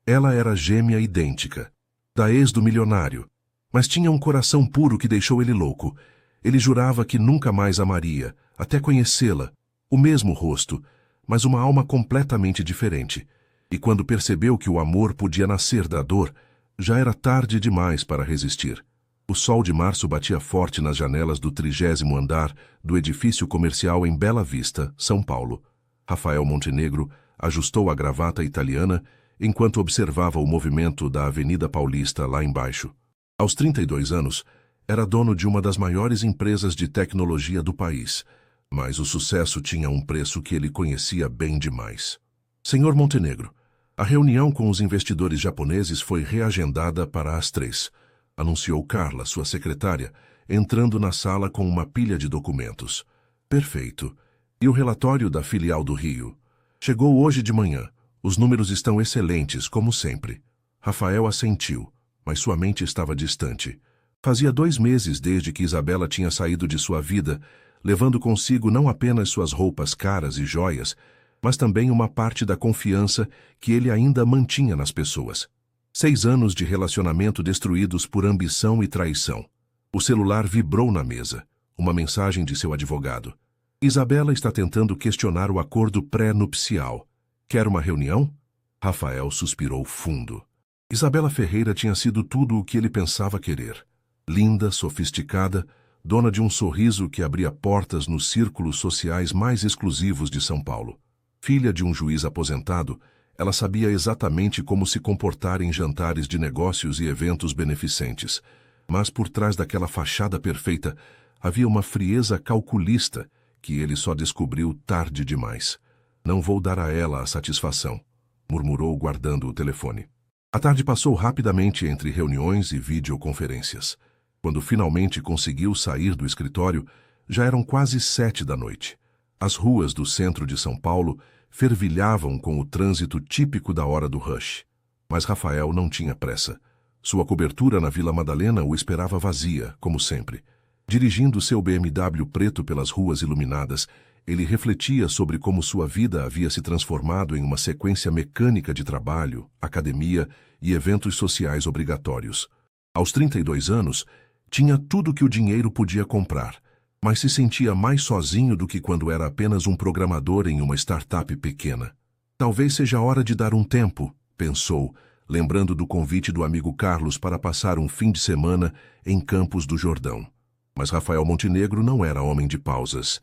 Ela era gêmea idêntica, da ex do milionário, mas tinha um coração puro que deixou ele louco. Ele jurava que nunca mais amaria, até conhecê-la, o mesmo rosto, mas uma alma completamente diferente. E quando percebeu que o amor podia nascer da dor, já era tarde demais para resistir. O sol de março batia forte nas janelas do 30º andar do edifício comercial em Bela Vista, São Paulo. Rafael Montenegro ajustou a gravata italiana enquanto observava o movimento da Avenida Paulista lá embaixo. Aos 32 anos, era dono de uma das maiores empresas de tecnologia do país, mas o sucesso tinha um preço que ele conhecia bem demais. Senhor Montenegro, a reunião com os investidores japoneses foi reagendada para as 3, anunciou Carla, sua secretária, entrando na sala com uma pilha de documentos. Perfeito. E o relatório da filial do Rio? Chegou hoje de manhã. Os números estão excelentes, como sempre. Rafael assentiu, mas sua mente estava distante. Fazia 2 meses desde que Isabela tinha saído de sua vida, levando consigo não apenas suas roupas caras e joias, mas também uma parte da confiança que ele ainda mantinha nas pessoas. 6 anos de relacionamento destruídos por ambição e traição. O celular vibrou na mesa. Uma mensagem de seu advogado. Isabela está tentando questionar o acordo pré-nupcial. Quer uma reunião? Rafael suspirou fundo. Isabela Ferreira tinha sido tudo o que ele pensava querer. Linda, sofisticada, dona de um sorriso que abria portas nos círculos sociais mais exclusivos de São Paulo. Filha de um juiz aposentado, ela sabia exatamente como se comportar em jantares de negócios e eventos beneficentes. Mas por trás daquela fachada perfeita, havia uma frieza calculista que ele só descobriu tarde demais. Não vou dar a ela a satisfação, murmurou guardando o telefone. A tarde passou rapidamente entre reuniões e videoconferências. Quando finalmente conseguiu sair do escritório, já eram quase 7 da noite. As ruas do centro de São Paulo fervilhavam com o trânsito típico da hora do rush. Mas Rafael não tinha pressa. Sua cobertura na Vila Madalena o esperava vazia, como sempre. Dirigindo seu BMW preto pelas ruas iluminadas, ele refletia sobre como sua vida havia se transformado em uma sequência mecânica de trabalho, academia e eventos sociais obrigatórios. Aos 32 anos, tinha tudo que o dinheiro podia comprar, mas se sentia mais sozinho do que quando era apenas um programador em uma startup pequena. Talvez seja a hora de dar um tempo, pensou, lembrando do convite do amigo Carlos para passar um fim de semana em Campos do Jordão. Mas Rafael Montenegro não era homem de pausas.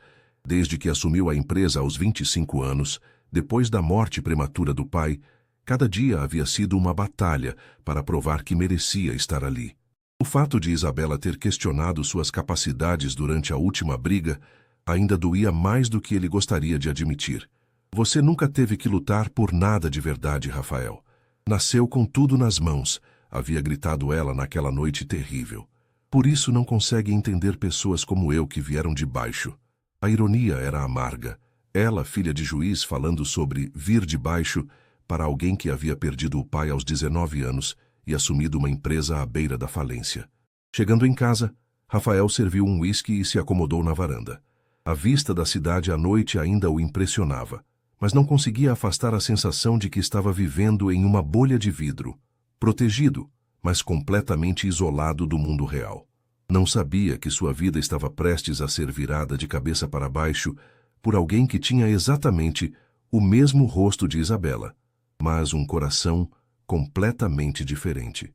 Desde que assumiu a empresa aos 25 anos, depois da morte prematura do pai, cada dia havia sido uma batalha para provar que merecia estar ali. O fato de Isabela ter questionado suas capacidades durante a última briga ainda doía mais do que ele gostaria de admitir. Você nunca teve que lutar por nada de verdade, Rafael. Nasceu com tudo nas mãos, havia gritado ela naquela noite terrível. Por isso não consegue entender pessoas como eu que vieram de baixo. A ironia era amarga. Ela, filha de juiz, falando sobre vir de baixo para alguém que havia perdido o pai aos 19 anos e assumido uma empresa à beira da falência. Chegando em casa, Rafael serviu um uísque e se acomodou na varanda. A vista da cidade à noite ainda o impressionava, mas não conseguia afastar a sensação de que estava vivendo em uma bolha de vidro, protegido, mas completamente isolado do mundo real. Não sabia que sua vida estava prestes a ser virada de cabeça para baixo por alguém que tinha exatamente o mesmo rosto de Isabela, mas um coração completamente diferente.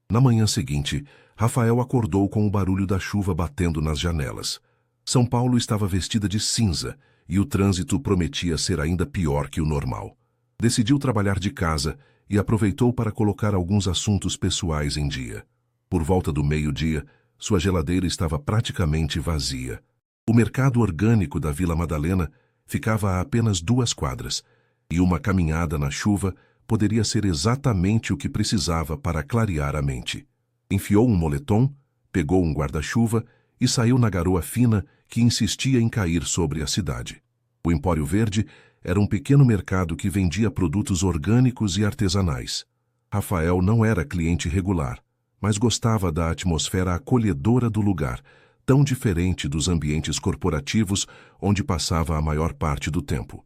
Na manhã seguinte, Rafael acordou com o barulho da chuva batendo nas janelas. São Paulo estava vestida de cinza e o trânsito prometia ser ainda pior que o normal. Decidiu trabalhar de casa e aproveitou para colocar alguns assuntos pessoais em dia. Por volta do meio-dia, sua geladeira estava praticamente vazia. O mercado orgânico da Vila Madalena ficava a apenas 2 quadras, e uma caminhada na chuva poderia ser exatamente o que precisava para clarear a mente. Enfiou um moletom, pegou um guarda-chuva e saiu na garoa fina que insistia em cair sobre a cidade. O Empório Verde era um pequeno mercado que vendia produtos orgânicos e artesanais. Rafael não era cliente regular, mas gostava da atmosfera acolhedora do lugar, tão diferente dos ambientes corporativos onde passava a maior parte do tempo.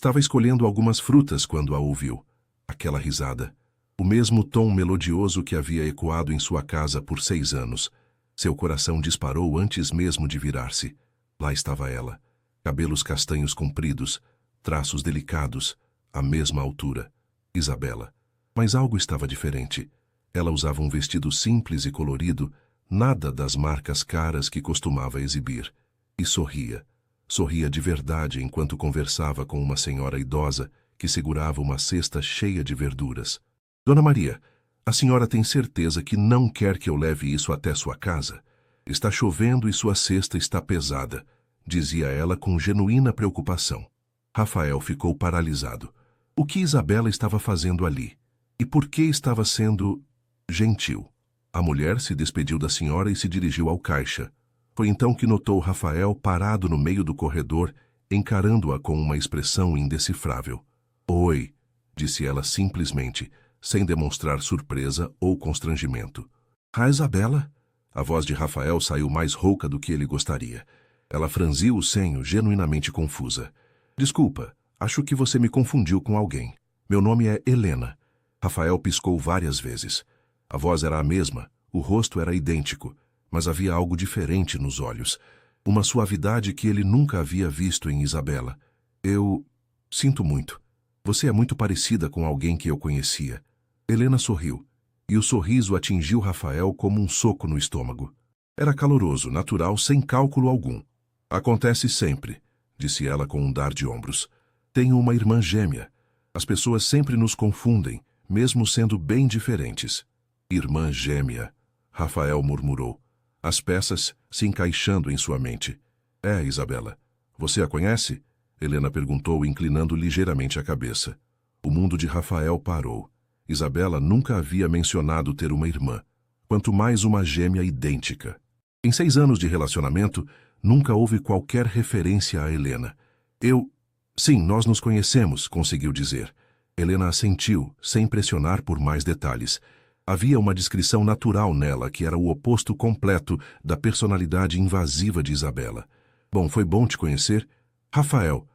Estava escolhendo algumas frutas quando a ouviu. Aquela risada. O mesmo tom melodioso que havia ecoado em sua casa por 6 anos. Seu coração disparou antes mesmo de virar-se. Lá estava ela. Cabelos castanhos compridos, traços delicados, à mesma altura. Isabela. Mas algo estava diferente. Ela usava um vestido simples e colorido, nada das marcas caras que costumava exibir. E sorria. Sorria de verdade enquanto conversava com uma senhora idosa que segurava uma cesta cheia de verduras. Dona Maria, a senhora tem certeza que não quer que eu leve isso até sua casa? Está chovendo e sua cesta está pesada, dizia ela com genuína preocupação. Rafael ficou paralisado. O que Isabela estava fazendo ali? E por que estava sendo gentil? A mulher se despediu da senhora e se dirigiu ao caixa. Foi então que notou Rafael parado no meio do corredor, encarando-a com uma expressão indecifrável. Oi, disse ela simplesmente, sem demonstrar surpresa ou constrangimento. Ah, Isabela? A voz de Rafael saiu mais rouca do que ele gostaria. Ela franziu o senho, genuinamente confusa. Desculpa, acho que você me confundiu com alguém. Meu nome é Helena. Rafael piscou várias vezes. A voz era a mesma, o rosto era idêntico, mas havia algo diferente nos olhos. Uma suavidade que ele nunca havia visto em Isabela. Eu sinto muito. Você é muito parecida com alguém que eu conhecia. Helena sorriu, e o sorriso atingiu Rafael como um soco no estômago. Era caloroso, natural, sem cálculo algum. Acontece sempre, disse ela com um dar de ombros. Tenho uma irmã gêmea. As pessoas sempre nos confundem, mesmo sendo bem diferentes. Irmã gêmea, Rafael murmurou, as peças se encaixando em sua mente. É, Isabela. Você a conhece? Helena perguntou, inclinando ligeiramente a cabeça. O mundo de Rafael parou. Isabela nunca havia mencionado ter uma irmã, quanto mais uma gêmea idêntica. Em 6 anos de relacionamento, nunca houve qualquer referência a Helena. Sim, nós nos conhecemos, conseguiu dizer. Helena assentiu, sem pressionar por mais detalhes. Havia uma descrição natural nela que era o oposto completo da personalidade invasiva de Isabela. Bom, foi bom te conhecer. Rafael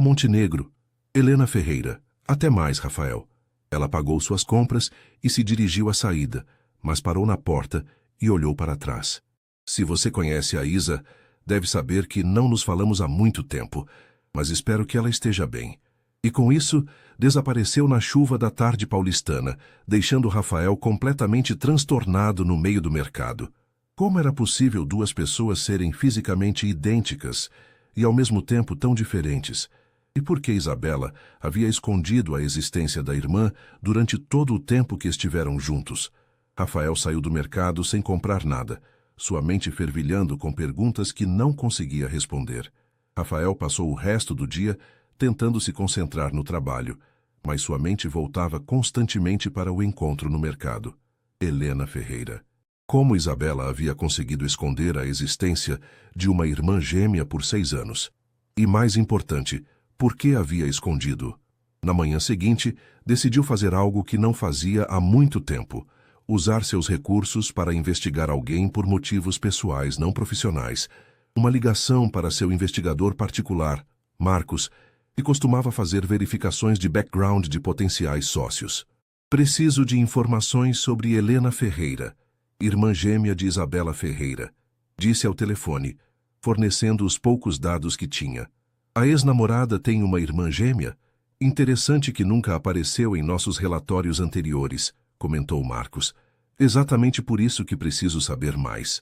Montenegro. Helena Ferreira. Até mais, Rafael. Ela pagou suas compras e se dirigiu à saída, mas parou na porta e olhou para trás. Se você conhece a Isa, deve saber que não nos falamos há muito tempo, mas espero que ela esteja bem. E com isso, desapareceu na chuva da tarde paulistana, deixando Rafael completamente transtornado no meio do mercado. Como era possível 2 pessoas serem fisicamente idênticas e ao mesmo tempo tão diferentes? E por que Isabela havia escondido a existência da irmã durante todo o tempo que estiveram juntos? Rafael saiu do mercado sem comprar nada, sua mente fervilhando com perguntas que não conseguia responder. Rafael passou o resto do dia tentando se concentrar no trabalho, mas sua mente voltava constantemente para o encontro no mercado. Helena Ferreira. Como Isabela havia conseguido esconder a existência de uma irmã gêmea por 6 anos? E mais importante, por que havia escondido? Na manhã seguinte, decidiu fazer algo que não fazia há muito tempo: usar seus recursos para investigar alguém por motivos pessoais não profissionais. Uma ligação para seu investigador particular, Marcos, que costumava fazer verificações de background de potenciais sócios. Preciso de informações sobre Helena Ferreira, irmã gêmea de Isabela Ferreira, disse ao telefone, fornecendo os poucos dados que tinha. A ex-namorada tem uma irmã gêmea? Interessante que nunca apareceu em nossos relatórios anteriores, comentou Marcos. Exatamente por isso que preciso saber mais.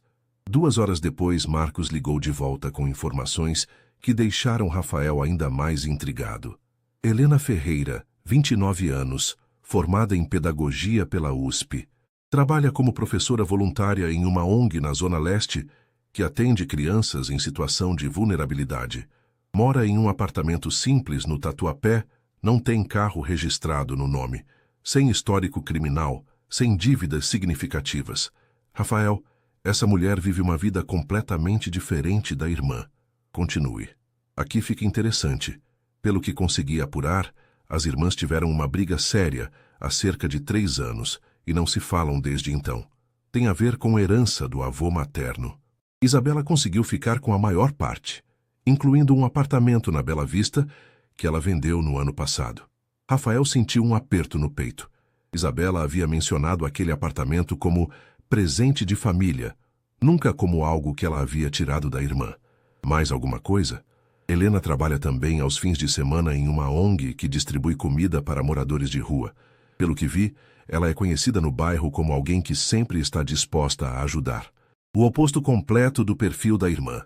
2 horas depois, Marcos ligou de volta com informações que deixaram Rafael ainda mais intrigado. Helena Ferreira, 29 anos, formada em pedagogia pela USP. Trabalha como professora voluntária em uma ONG na Zona Leste que atende crianças em situação de vulnerabilidade. Mora em um apartamento simples no Tatuapé, não tem carro registrado no nome, sem histórico criminal, sem dívidas significativas. Rafael, essa mulher vive uma vida completamente diferente da irmã. Continue. Aqui fica interessante. Pelo que consegui apurar, as irmãs tiveram uma briga séria há cerca de 3 anos e não se falam desde então. Tem a ver com herança do avô materno. Isabela conseguiu ficar com a maior parte, incluindo um apartamento na Bela Vista que ela vendeu no ano passado. Rafael sentiu um aperto no peito. Isabela havia mencionado aquele apartamento como presente de família, nunca como algo que ela havia tirado da irmã. Mais alguma coisa? Helena trabalha também aos fins de semana em uma ONG que distribui comida para moradores de rua. Pelo que vi, ela é conhecida no bairro como alguém que sempre está disposta a ajudar. O oposto completo do perfil da irmã.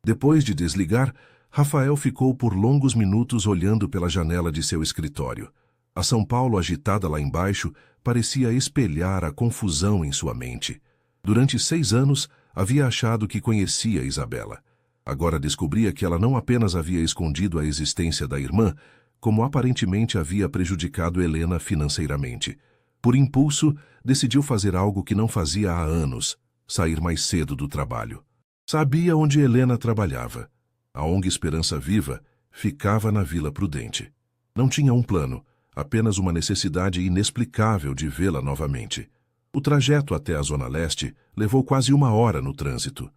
Depois de desligar, Rafael ficou por longos minutos olhando pela janela de seu escritório. A São Paulo agitada lá embaixo parecia espelhar a confusão em sua mente. Durante 6 anos, havia achado que conhecia Isabela. Agora descobria que ela não apenas havia escondido a existência da irmã, como aparentemente havia prejudicado Helena financeiramente. Por impulso, decidiu fazer algo que não fazia há anos: sair mais cedo do trabalho. Sabia onde Helena trabalhava. A ONG Esperança Viva ficava na Vila Prudente. Não tinha um plano, apenas uma necessidade inexplicável de vê-la novamente. O trajeto até a Zona Leste levou quase 1 hora no trânsito.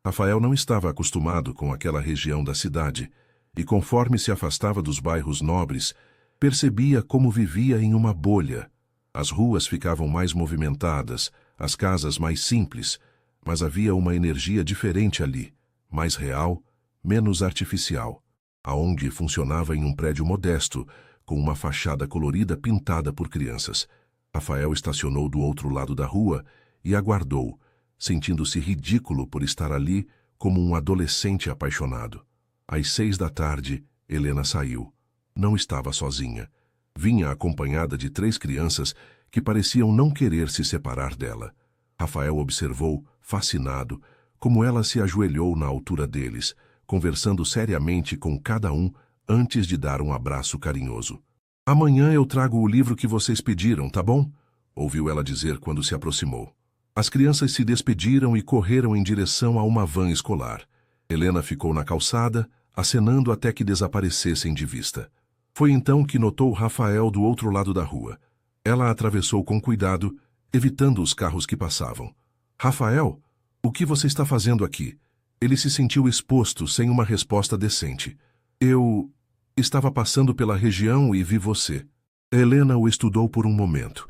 Rafael não estava acostumado com aquela região da cidade, e conforme se afastava dos bairros nobres, percebia como vivia em uma bolha. As ruas ficavam mais movimentadas, as casas mais simples, mas havia uma energia diferente ali, mais real, menos artificial. A ONG funcionava em um prédio modesto, com uma fachada colorida pintada por crianças. Rafael estacionou do outro lado da rua e aguardou, sentindo-se ridículo por estar ali como um adolescente apaixonado. Às 6 da tarde, Helena saiu. Não estava sozinha. Vinha acompanhada de 3 crianças que pareciam não querer se separar dela. Rafael observou, fascinado, como ela se ajoelhou na altura deles, conversando seriamente com cada um antes de dar um abraço carinhoso. "Amanhã eu trago o livro que vocês pediram, tá bom?" ouviu ela dizer quando se aproximou. As crianças se despediram e correram em direção a uma van escolar. Helena ficou na calçada, acenando até que desaparecessem de vista. Foi então que notou Rafael do outro lado da rua. Ela atravessou com cuidado, evitando os carros que passavam. "Rafael, o que você está fazendo aqui?" Ele se sentiu exposto, sem uma resposta decente. "Eu estava passando pela região e vi você." Helena o estudou por um momento,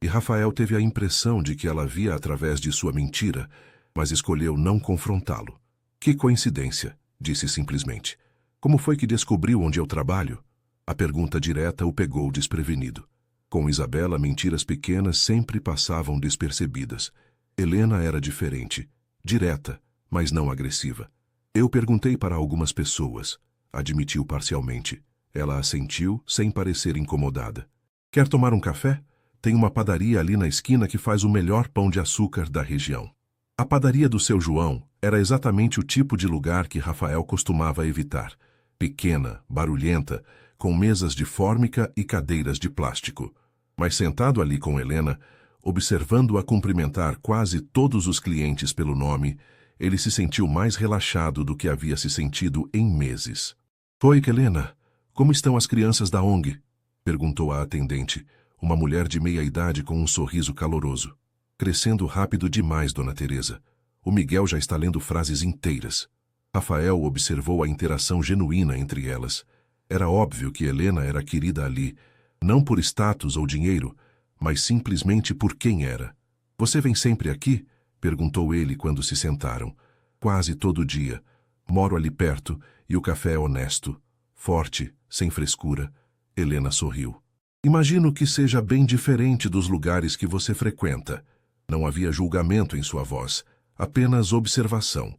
e Rafael teve a impressão de que ela via através de sua mentira, mas escolheu não confrontá-lo. "Que coincidência", disse simplesmente. "Como foi que descobriu onde eu trabalho?" A pergunta direta o pegou desprevenido. Com Isabela, mentiras pequenas sempre passavam despercebidas. Helena era diferente, direta, mas não agressiva. "Eu perguntei para algumas pessoas", admitiu parcialmente. Ela assentiu, sem parecer incomodada. "Quer tomar um café? Tem uma padaria ali na esquina que faz o melhor pão de açúcar da região." A padaria do seu João era exatamente o tipo de lugar que Rafael costumava evitar. Pequena, barulhenta, com mesas de fórmica e cadeiras de plástico. Mas sentado ali com Helena, observando-a cumprimentar quase todos os clientes pelo nome, ele se sentiu mais relaxado do que havia se sentido em meses. "Oi, Helena, como estão as crianças da ONG?" perguntou a atendente, uma mulher de meia-idade com um sorriso caloroso. "Crescendo rápido demais, Dona Teresa. O Miguel já está lendo frases inteiras." Rafael observou a interação genuína entre elas. Era óbvio que Helena era querida ali, não por status ou dinheiro, mas simplesmente por quem era. "Você vem sempre aqui?" perguntou ele quando se sentaram. "Quase todo dia. Moro ali perto e o café é honesto, forte, sem frescura." Helena sorriu. "Imagino que seja bem diferente dos lugares que você frequenta." Não havia julgamento em sua voz, apenas observação.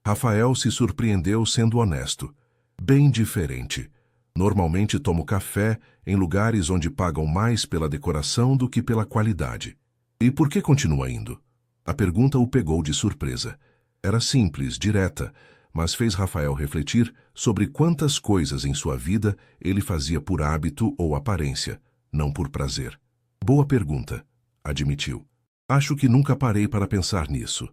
Rafael se surpreendeu sendo honesto. "Bem diferente. Normalmente tomo café em lugares onde pagam mais pela decoração do que pela qualidade." "E por que continua indo?" A pergunta o pegou de surpresa. Era simples, direta, mas fez Rafael refletir sobre quantas coisas em sua vida ele fazia por hábito ou aparência, não por prazer. "Boa pergunta", admitiu. "Acho que nunca parei para pensar nisso."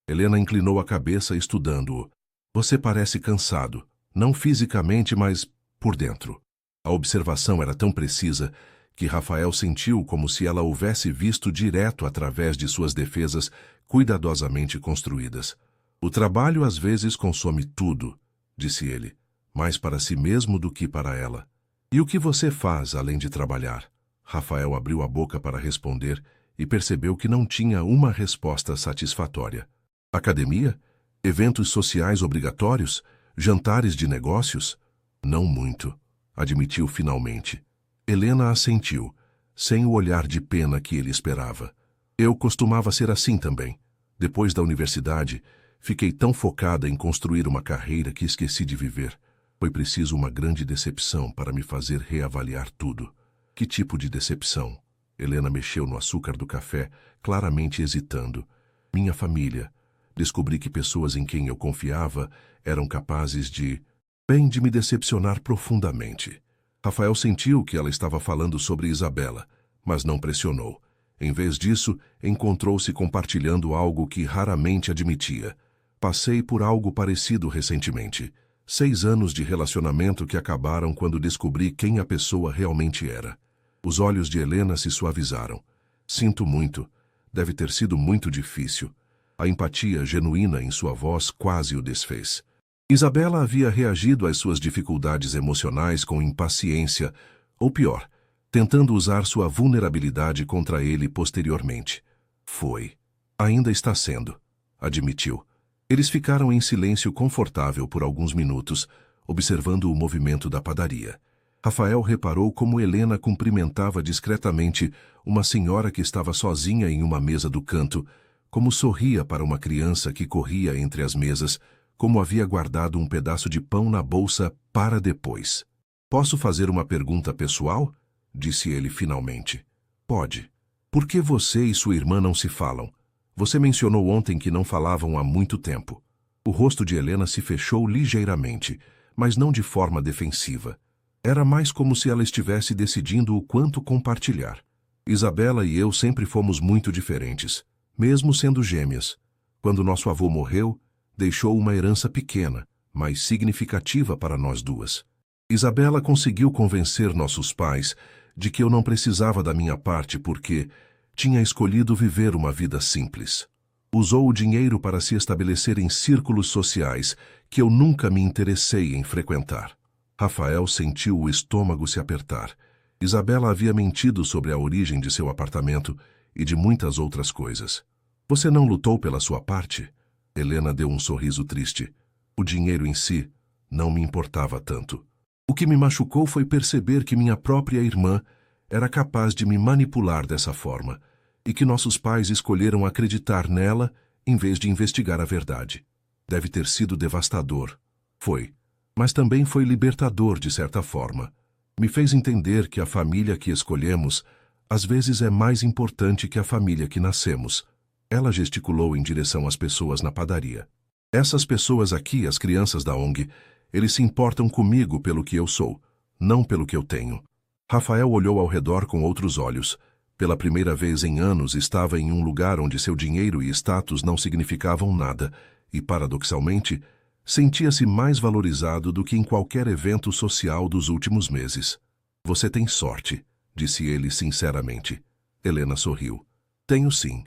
Helena inclinou a cabeça estudando-o. "Você parece cansado, não fisicamente, mas por dentro." A observação era tão precisa que Rafael sentiu como se ela houvesse visto direto através de suas defesas cuidadosamente construídas. "O trabalho às vezes consome tudo", disse ele, "mais para si mesmo do que para ela." E o que você faz além de trabalhar? Rafael abriu a boca para responder e percebeu que não tinha uma resposta satisfatória. Academia? Eventos sociais obrigatórios? Jantares de negócios? Não muito, admitiu finalmente. Helena assentiu, sem o olhar de pena que ele esperava. Eu costumava ser assim também. Depois da universidade, fiquei tão focada em construir uma carreira que esqueci de viver. Foi preciso uma grande decepção para me fazer reavaliar tudo. Que tipo de decepção? Helena mexeu no açúcar do café, claramente hesitando. Minha família. Descobri que pessoas em quem eu confiava eram capazes de me decepcionar profundamente. Rafael sentiu que ela estava falando sobre Isabela, mas não pressionou. Em vez disso, encontrou-se compartilhando algo que raramente admitia. Passei por algo parecido recentemente. 6 anos de relacionamento que acabaram quando descobri quem a pessoa realmente era. Os olhos de Helena se suavizaram. Sinto muito. Deve ter sido muito difícil. A empatia genuína em sua voz quase o desfez. Isabela havia reagido às suas dificuldades emocionais com impaciência, ou pior, tentando usar sua vulnerabilidade contra ele posteriormente. Foi. Ainda está sendo, admitiu. Eles ficaram em silêncio confortável por alguns minutos, observando o movimento da padaria. Rafael reparou como Helena cumprimentava discretamente uma senhora que estava sozinha em uma mesa do canto, como sorria para uma criança que corria entre as mesas, como havia guardado um pedaço de pão na bolsa para depois. Posso fazer uma pergunta pessoal? Disse ele finalmente. Pode. Por que você e sua irmã não se falam? Você mencionou ontem que não falavam há muito tempo. O rosto de Helena se fechou ligeiramente, mas não de forma defensiva. Era mais como se ela estivesse decidindo o quanto compartilhar. Isabela e eu sempre fomos muito diferentes, mesmo sendo gêmeas. Quando nosso avô morreu, deixou uma herança pequena, mas significativa para nós duas. Isabela conseguiu convencer nossos pais de que eu não precisava da minha parte porque tinha escolhido viver uma vida simples. Usou o dinheiro para se estabelecer em círculos sociais que eu nunca me interessei em frequentar. Rafael sentiu o estômago se apertar. Isabela havia mentido sobre a origem de seu apartamento e de muitas outras coisas. Você não lutou pela sua parte? Helena deu um sorriso triste. O dinheiro em si não me importava tanto. O que me machucou foi perceber que minha própria irmã era capaz de me manipular dessa forma e que nossos pais escolheram acreditar nela em vez de investigar a verdade. Deve ter sido devastador. Foi. Mas também foi libertador de certa forma. Me fez entender que a família que escolhemos às vezes é mais importante que a família que nascemos. Ela gesticulou em direção às pessoas na padaria. Essas pessoas aqui, as crianças da ONG, eles se importam comigo pelo que eu sou, não pelo que eu tenho. Rafael olhou ao redor com outros olhos. Pela primeira vez em anos estava em um lugar onde seu dinheiro e status não significavam nada e, paradoxalmente, sentia-se mais valorizado do que em qualquer evento social dos últimos meses. Você tem sorte, disse ele sinceramente. Helena sorriu. Tenho sim.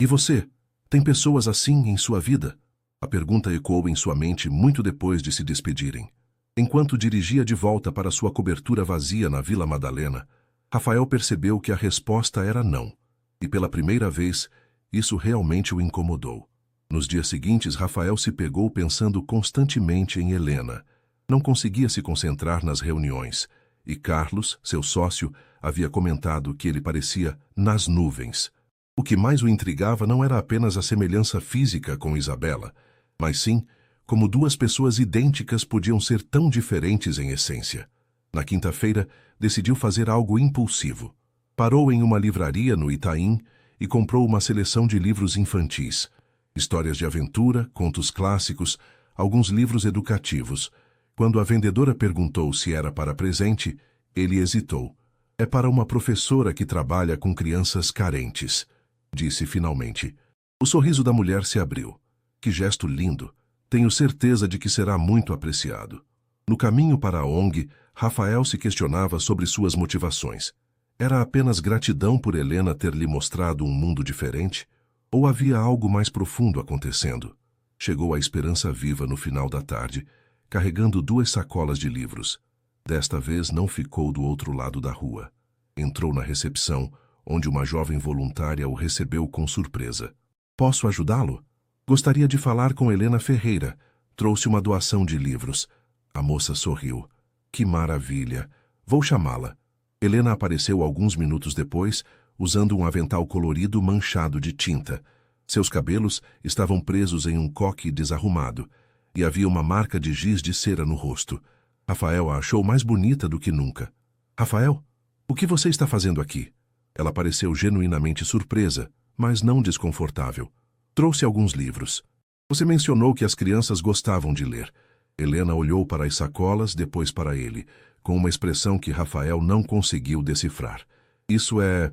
E você? Tem pessoas assim em sua vida? A pergunta ecoou em sua mente muito depois de se despedirem. Enquanto dirigia de volta para sua cobertura vazia na Vila Madalena, Rafael percebeu que a resposta era não. E pela primeira vez, isso realmente o incomodou. Nos dias seguintes, Rafael se pegou pensando constantemente em Helena. Não conseguia se concentrar nas reuniões. E Carlos, seu sócio, havia comentado que ele parecia nas nuvens. O que mais o intrigava não era apenas a semelhança física com Isabela, mas sim como duas pessoas idênticas podiam ser tão diferentes em essência. Na quinta-feira, decidiu fazer algo impulsivo. Parou em uma livraria no Itaim e comprou uma seleção de livros infantis. Histórias de aventura, contos clássicos, alguns livros educativos. Quando a vendedora perguntou se era para presente, ele hesitou. É para uma professora que trabalha com crianças carentes, disse finalmente. O sorriso da mulher se abriu. Que gesto lindo! Tenho certeza de que será muito apreciado. No caminho para a ONG, Rafael se questionava sobre suas motivações. Era apenas gratidão por Helena ter lhe mostrado um mundo diferente? Ou havia algo mais profundo acontecendo? Chegou a esperança viva no final da tarde, carregando 2 sacolas de livros. Desta vez não ficou do outro lado da rua. Entrou na recepção, onde uma jovem voluntária o recebeu com surpresa. Posso ajudá-lo? Gostaria de falar com Helena Ferreira. Trouxe uma doação de livros. A moça sorriu. Que maravilha! Vou chamá-la. Helena apareceu alguns minutos depois, usando um avental colorido manchado de tinta. Seus cabelos estavam presos em um coque desarrumado, e havia uma marca de giz de cera no rosto. Rafael a achou mais bonita do que nunca. Rafael, o que você está fazendo aqui? Ela pareceu genuinamente surpresa, mas não desconfortável. Trouxe alguns livros. Você mencionou que as crianças gostavam de ler. Helena olhou para as sacolas, depois para ele, com uma expressão que Rafael não conseguiu decifrar. Isso é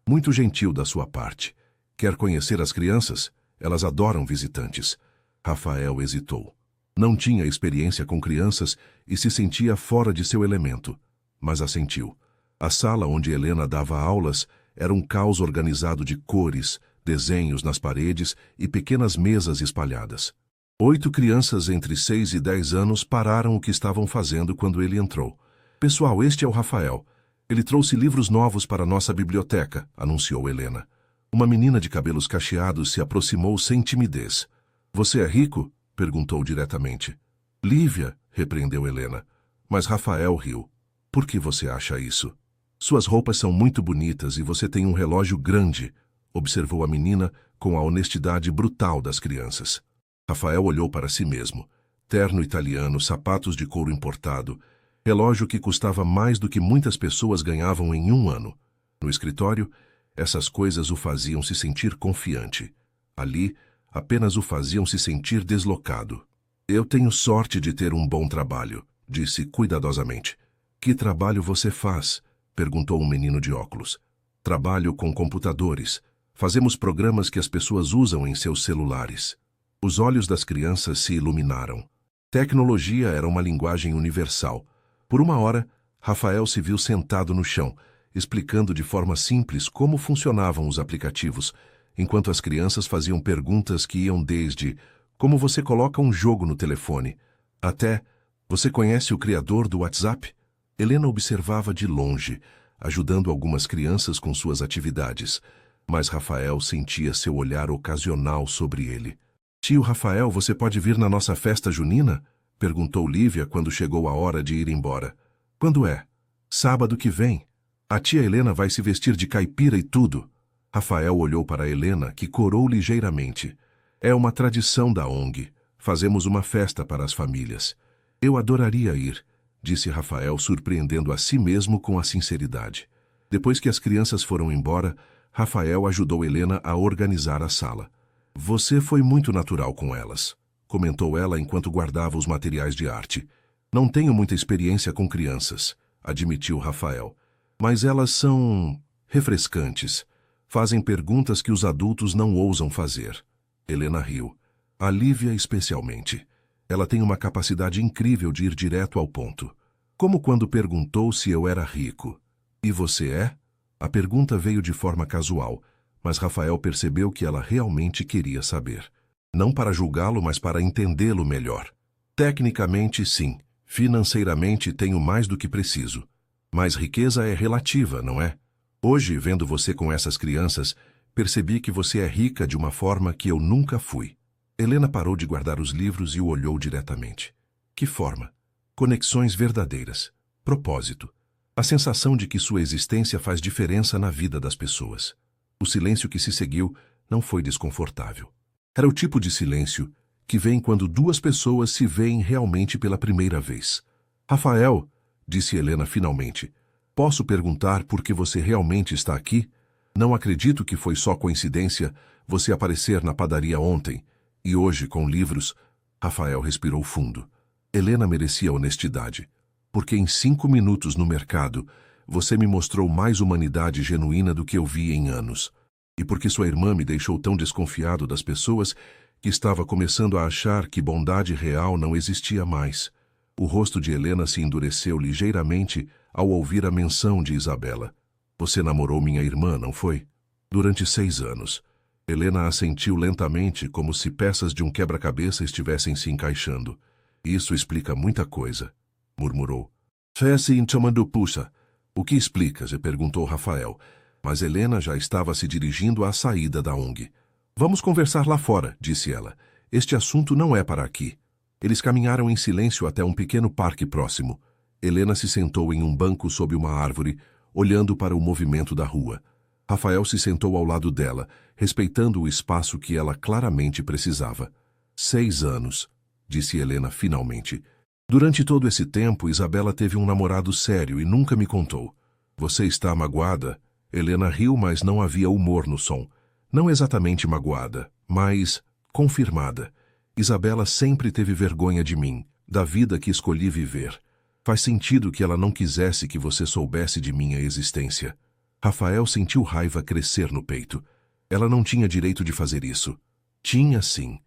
muito gentil da sua parte. Quer conhecer as crianças? Elas adoram visitantes. Rafael hesitou. Não tinha experiência com crianças e se sentia fora de seu elemento, mas assentiu. A sala onde Helena dava aulas era um caos organizado de cores, desenhos nas paredes e pequenas mesas espalhadas. 8 crianças entre 6 e 10 anos pararam o que estavam fazendo quando ele entrou. Pessoal, este é o Rafael. Ele trouxe livros novos para nossa biblioteca, anunciou Helena. Uma menina de cabelos cacheados se aproximou sem timidez. Você é rico? Perguntou diretamente. Lívia, repreendeu Helena. Mas Rafael riu. Por que você acha isso? Suas roupas são muito bonitas e você tem um relógio grande, observou a menina com a honestidade brutal das crianças. Rafael olhou para si mesmo. Terno italiano, sapatos de couro importado, relógio que custava mais do que muitas pessoas ganhavam em um ano. No escritório, essas coisas o faziam se sentir confiante. Ali, apenas o faziam se sentir deslocado. Eu tenho sorte de ter um bom trabalho, disse cuidadosamente. Que trabalho você faz? Perguntou um menino de óculos. Trabalho com computadores. Fazemos programas que as pessoas usam em seus celulares. Os olhos das crianças se iluminaram. Tecnologia era uma linguagem universal. Por uma hora, Rafael se viu sentado no chão, explicando de forma simples como funcionavam os aplicativos, enquanto as crianças faziam perguntas que iam desde como você coloca um jogo no telefone, até você conhece o criador do WhatsApp? Helena observava de longe, ajudando algumas crianças com suas atividades, mas Rafael sentia seu olhar ocasional sobre ele. Tio Rafael, você pode vir na nossa festa junina? Perguntou Lívia quando chegou a hora de ir embora. Quando é? Sábado que vem. A tia Helena vai se vestir de caipira e tudo. Rafael olhou para Helena, que corou ligeiramente. É uma tradição da ONG. Fazemos uma festa para as famílias. Eu adoraria ir, disse Rafael, surpreendendo a si mesmo com a sinceridade. Depois que as crianças foram embora, Rafael ajudou Helena a organizar a sala. Você foi muito natural com elas, comentou ela enquanto guardava os materiais de arte. Não tenho muita experiência com crianças, admitiu Rafael. Mas elas são refrescantes. Fazem perguntas que os adultos não ousam fazer. Helena riu. A Lívia especialmente. Ela tem uma capacidade incrível de ir direto ao ponto. Como quando perguntou se eu era rico. E você é? A pergunta veio de forma casual, mas Rafael percebeu que ela realmente queria saber. Não para julgá-lo, mas para entendê-lo melhor. Tecnicamente, sim. Financeiramente, tenho mais do que preciso. Mas riqueza é relativa, não é? Hoje, vendo você com essas crianças, percebi que você é rica de uma forma que eu nunca fui. Helena parou de guardar os livros e o olhou diretamente. Que forma? Conexões verdadeiras. Propósito. A sensação de que sua existência faz diferença na vida das pessoas. O silêncio que se seguiu não foi desconfortável. Era o tipo de silêncio que vem quando duas pessoas se veem realmente pela primeira vez. Rafael, disse Helena finalmente, posso perguntar por que você realmente está aqui? Não acredito que foi só coincidência você aparecer na padaria ontem e hoje com livros. Rafael respirou fundo. Helena merecia honestidade, porque em 5 minutos no mercado você me mostrou mais humanidade genuína do que eu vi em anos. E porque sua irmã me deixou tão desconfiado das pessoas que estava começando a achar que bondade real não existia mais. O rosto de Helena se endureceu ligeiramente ao ouvir a menção de Isabela. Você namorou minha irmã, não foi? Durante 6 anos. Helena assentiu lentamente, como se peças de um quebra-cabeça estivessem se encaixando. Isso explica muita coisa, murmurou. Fesse chamando puxa. O que explicas? Perguntou Rafael. Mas Helena já estava se dirigindo à saída da ONG. Vamos conversar lá fora, disse ela. Este assunto não é para aqui. Eles caminharam em silêncio até um pequeno parque próximo. Helena se sentou em um banco sob uma árvore, olhando para o movimento da rua. Rafael se sentou ao lado dela, respeitando o espaço que ela claramente precisava. 6 anos, disse Helena finalmente. Durante todo esse tempo, Isabela teve um namorado sério e nunca me contou. Você está magoada? Helena riu, mas não havia humor no som. Não exatamente magoada, mas confirmada. Isabela sempre teve vergonha de mim, da vida que escolhi viver. Faz sentido que ela não quisesse que você soubesse de minha existência. Rafael sentiu raiva crescer no peito. Ela não tinha direito de fazer isso. Tinha sim.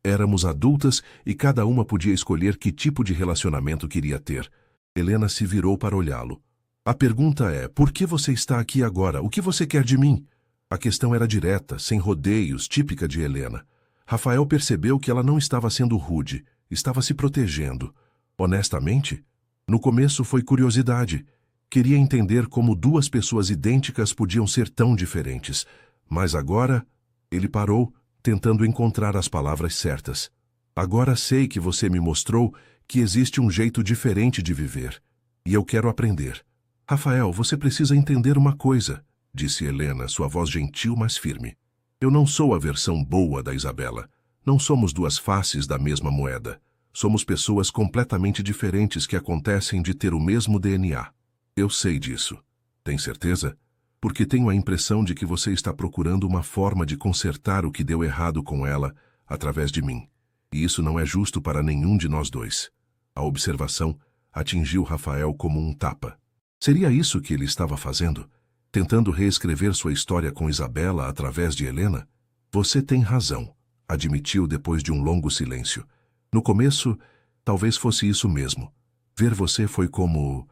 Éramos adultas e cada uma podia escolher que tipo de relacionamento queria ter. Helena se virou para olhá-lo. A pergunta é, por que você está aqui agora? O que você quer de mim? A questão era direta, sem rodeios, típica de Helena. Rafael percebeu que ela não estava sendo rude, estava se protegendo. Honestamente, no começo foi curiosidade. Queria entender como duas pessoas idênticas podiam ser tão diferentes. Mas agora, ele parou, tentando encontrar as palavras certas. Agora sei que você me mostrou que existe um jeito diferente de viver. E eu quero aprender. Rafael, você precisa entender uma coisa, disse Helena, sua voz gentil, mas firme. Eu não sou a versão boa da Isabela. Não somos duas faces da mesma moeda. Somos pessoas completamente diferentes que acontecem de ter o mesmo DNA. Eu sei disso. Tem certeza? Porque tenho a impressão de que você está procurando uma forma de consertar o que deu errado com ela através de mim. E isso não é justo para nenhum de nós dois. A observação atingiu Rafael como um tapa. Seria isso que ele estava fazendo? Tentando reescrever sua história com Isabela através de Helena? Você tem razão, admitiu depois de um longo silêncio. No começo, talvez fosse isso mesmo. Ver você foi como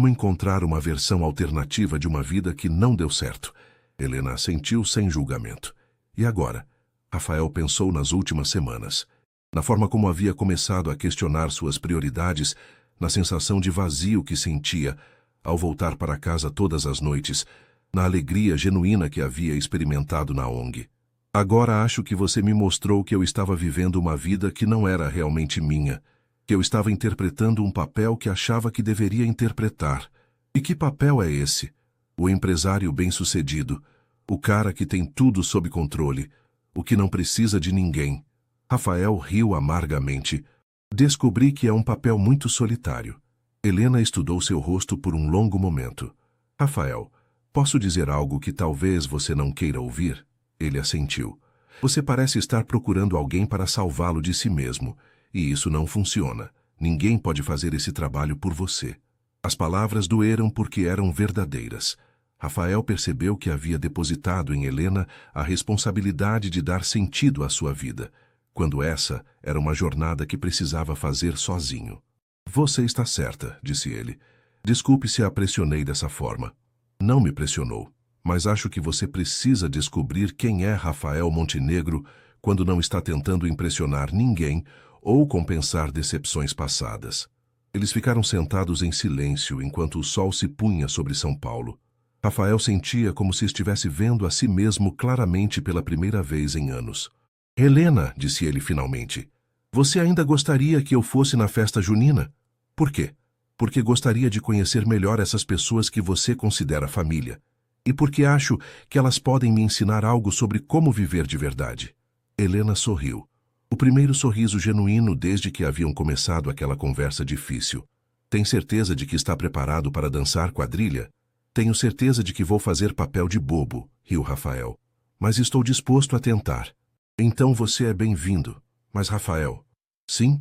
encontrar uma versão alternativa de uma vida que não deu certo. Helena assentiu sem julgamento. E agora? Rafael pensou nas últimas semanas. Na forma como havia começado a questionar suas prioridades, na sensação de vazio que sentia ao voltar para casa todas as noites, na alegria genuína que havia experimentado na ONG. Agora acho que você me mostrou que eu estava vivendo uma vida que não era realmente minha, que eu estava interpretando um papel que achava que deveria interpretar. E que papel é esse? O empresário bem-sucedido, o cara que tem tudo sob controle, o que não precisa de ninguém. Rafael riu amargamente. Descobri que é um papel muito solitário. Helena estudou seu rosto por um longo momento. Rafael, posso dizer algo que talvez você não queira ouvir? Ele assentiu. Você parece estar procurando alguém para salvá-lo de si mesmo. E isso não funciona. Ninguém pode fazer esse trabalho por você. As palavras doeram porque eram verdadeiras. Rafael percebeu que havia depositado em Helena a responsabilidade de dar sentido à sua vida, quando essa era uma jornada que precisava fazer sozinho. Você está certa, disse ele. Desculpe se a pressionei dessa forma. Não me pressionou, mas acho que você precisa descobrir quem é Rafael Montenegro quando não está tentando impressionar ninguém ou compensar decepções passadas. Eles ficaram sentados em silêncio enquanto o sol se punha sobre São Paulo. Rafael sentia como se estivesse vendo a si mesmo claramente pela primeira vez em anos. Helena, disse ele finalmente, você ainda gostaria que eu fosse na festa junina? Por quê? Porque gostaria de conhecer melhor essas pessoas que você considera família. E porque acho que elas podem me ensinar algo sobre como viver de verdade. Helena sorriu. O primeiro sorriso genuíno desde que haviam começado aquela conversa difícil. Tem certeza de que está preparado para dançar quadrilha? Tenho certeza de que vou fazer papel de bobo, riu Rafael. Mas estou disposto a tentar. Então você é bem-vindo. Mas Rafael... Sim?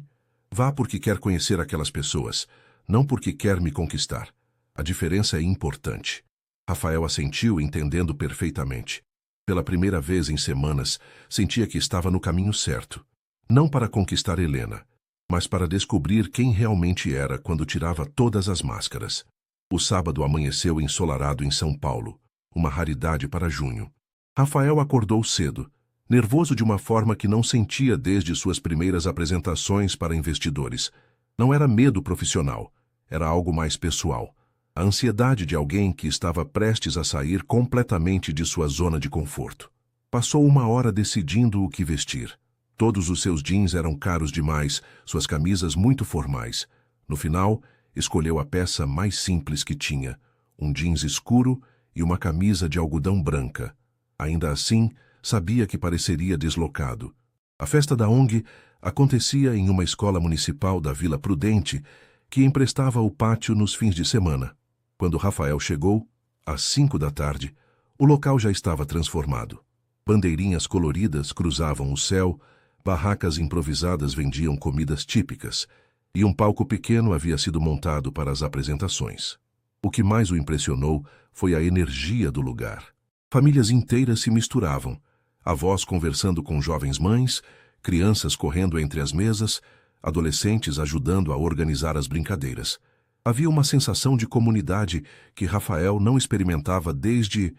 Vá porque quer conhecer aquelas pessoas, não porque quer me conquistar. A diferença é importante. Rafael assentiu, entendendo perfeitamente. Pela primeira vez em semanas, sentia que estava no caminho certo. Não para conquistar Helena, mas para descobrir quem realmente era quando tirava todas as máscaras. O sábado amanheceu ensolarado em São Paulo, uma raridade para junho. Rafael acordou cedo, nervoso de uma forma que não sentia desde suas primeiras apresentações para investidores. Não era medo profissional, era algo mais pessoal. A ansiedade de alguém que estava prestes a sair completamente de sua zona de conforto. Passou 1 hora decidindo o que vestir. Todos os seus jeans eram caros demais, suas camisas muito formais. No final, escolheu a peça mais simples que tinha, um jeans escuro e uma camisa de algodão branca. Ainda assim, sabia que pareceria deslocado. A festa da ONG acontecia em uma escola municipal da Vila Prudente, que emprestava o pátio nos fins de semana. Quando Rafael chegou, às 5 da tarde, o local já estava transformado. Bandeirinhas coloridas cruzavam o céu, barracas improvisadas vendiam comidas típicas, e um palco pequeno havia sido montado para as apresentações. O que mais o impressionou foi a energia do lugar. Famílias inteiras se misturavam, avós conversando com jovens mães, crianças correndo entre as mesas, adolescentes ajudando a organizar as brincadeiras. Havia uma sensação de comunidade que Rafael não experimentava desde...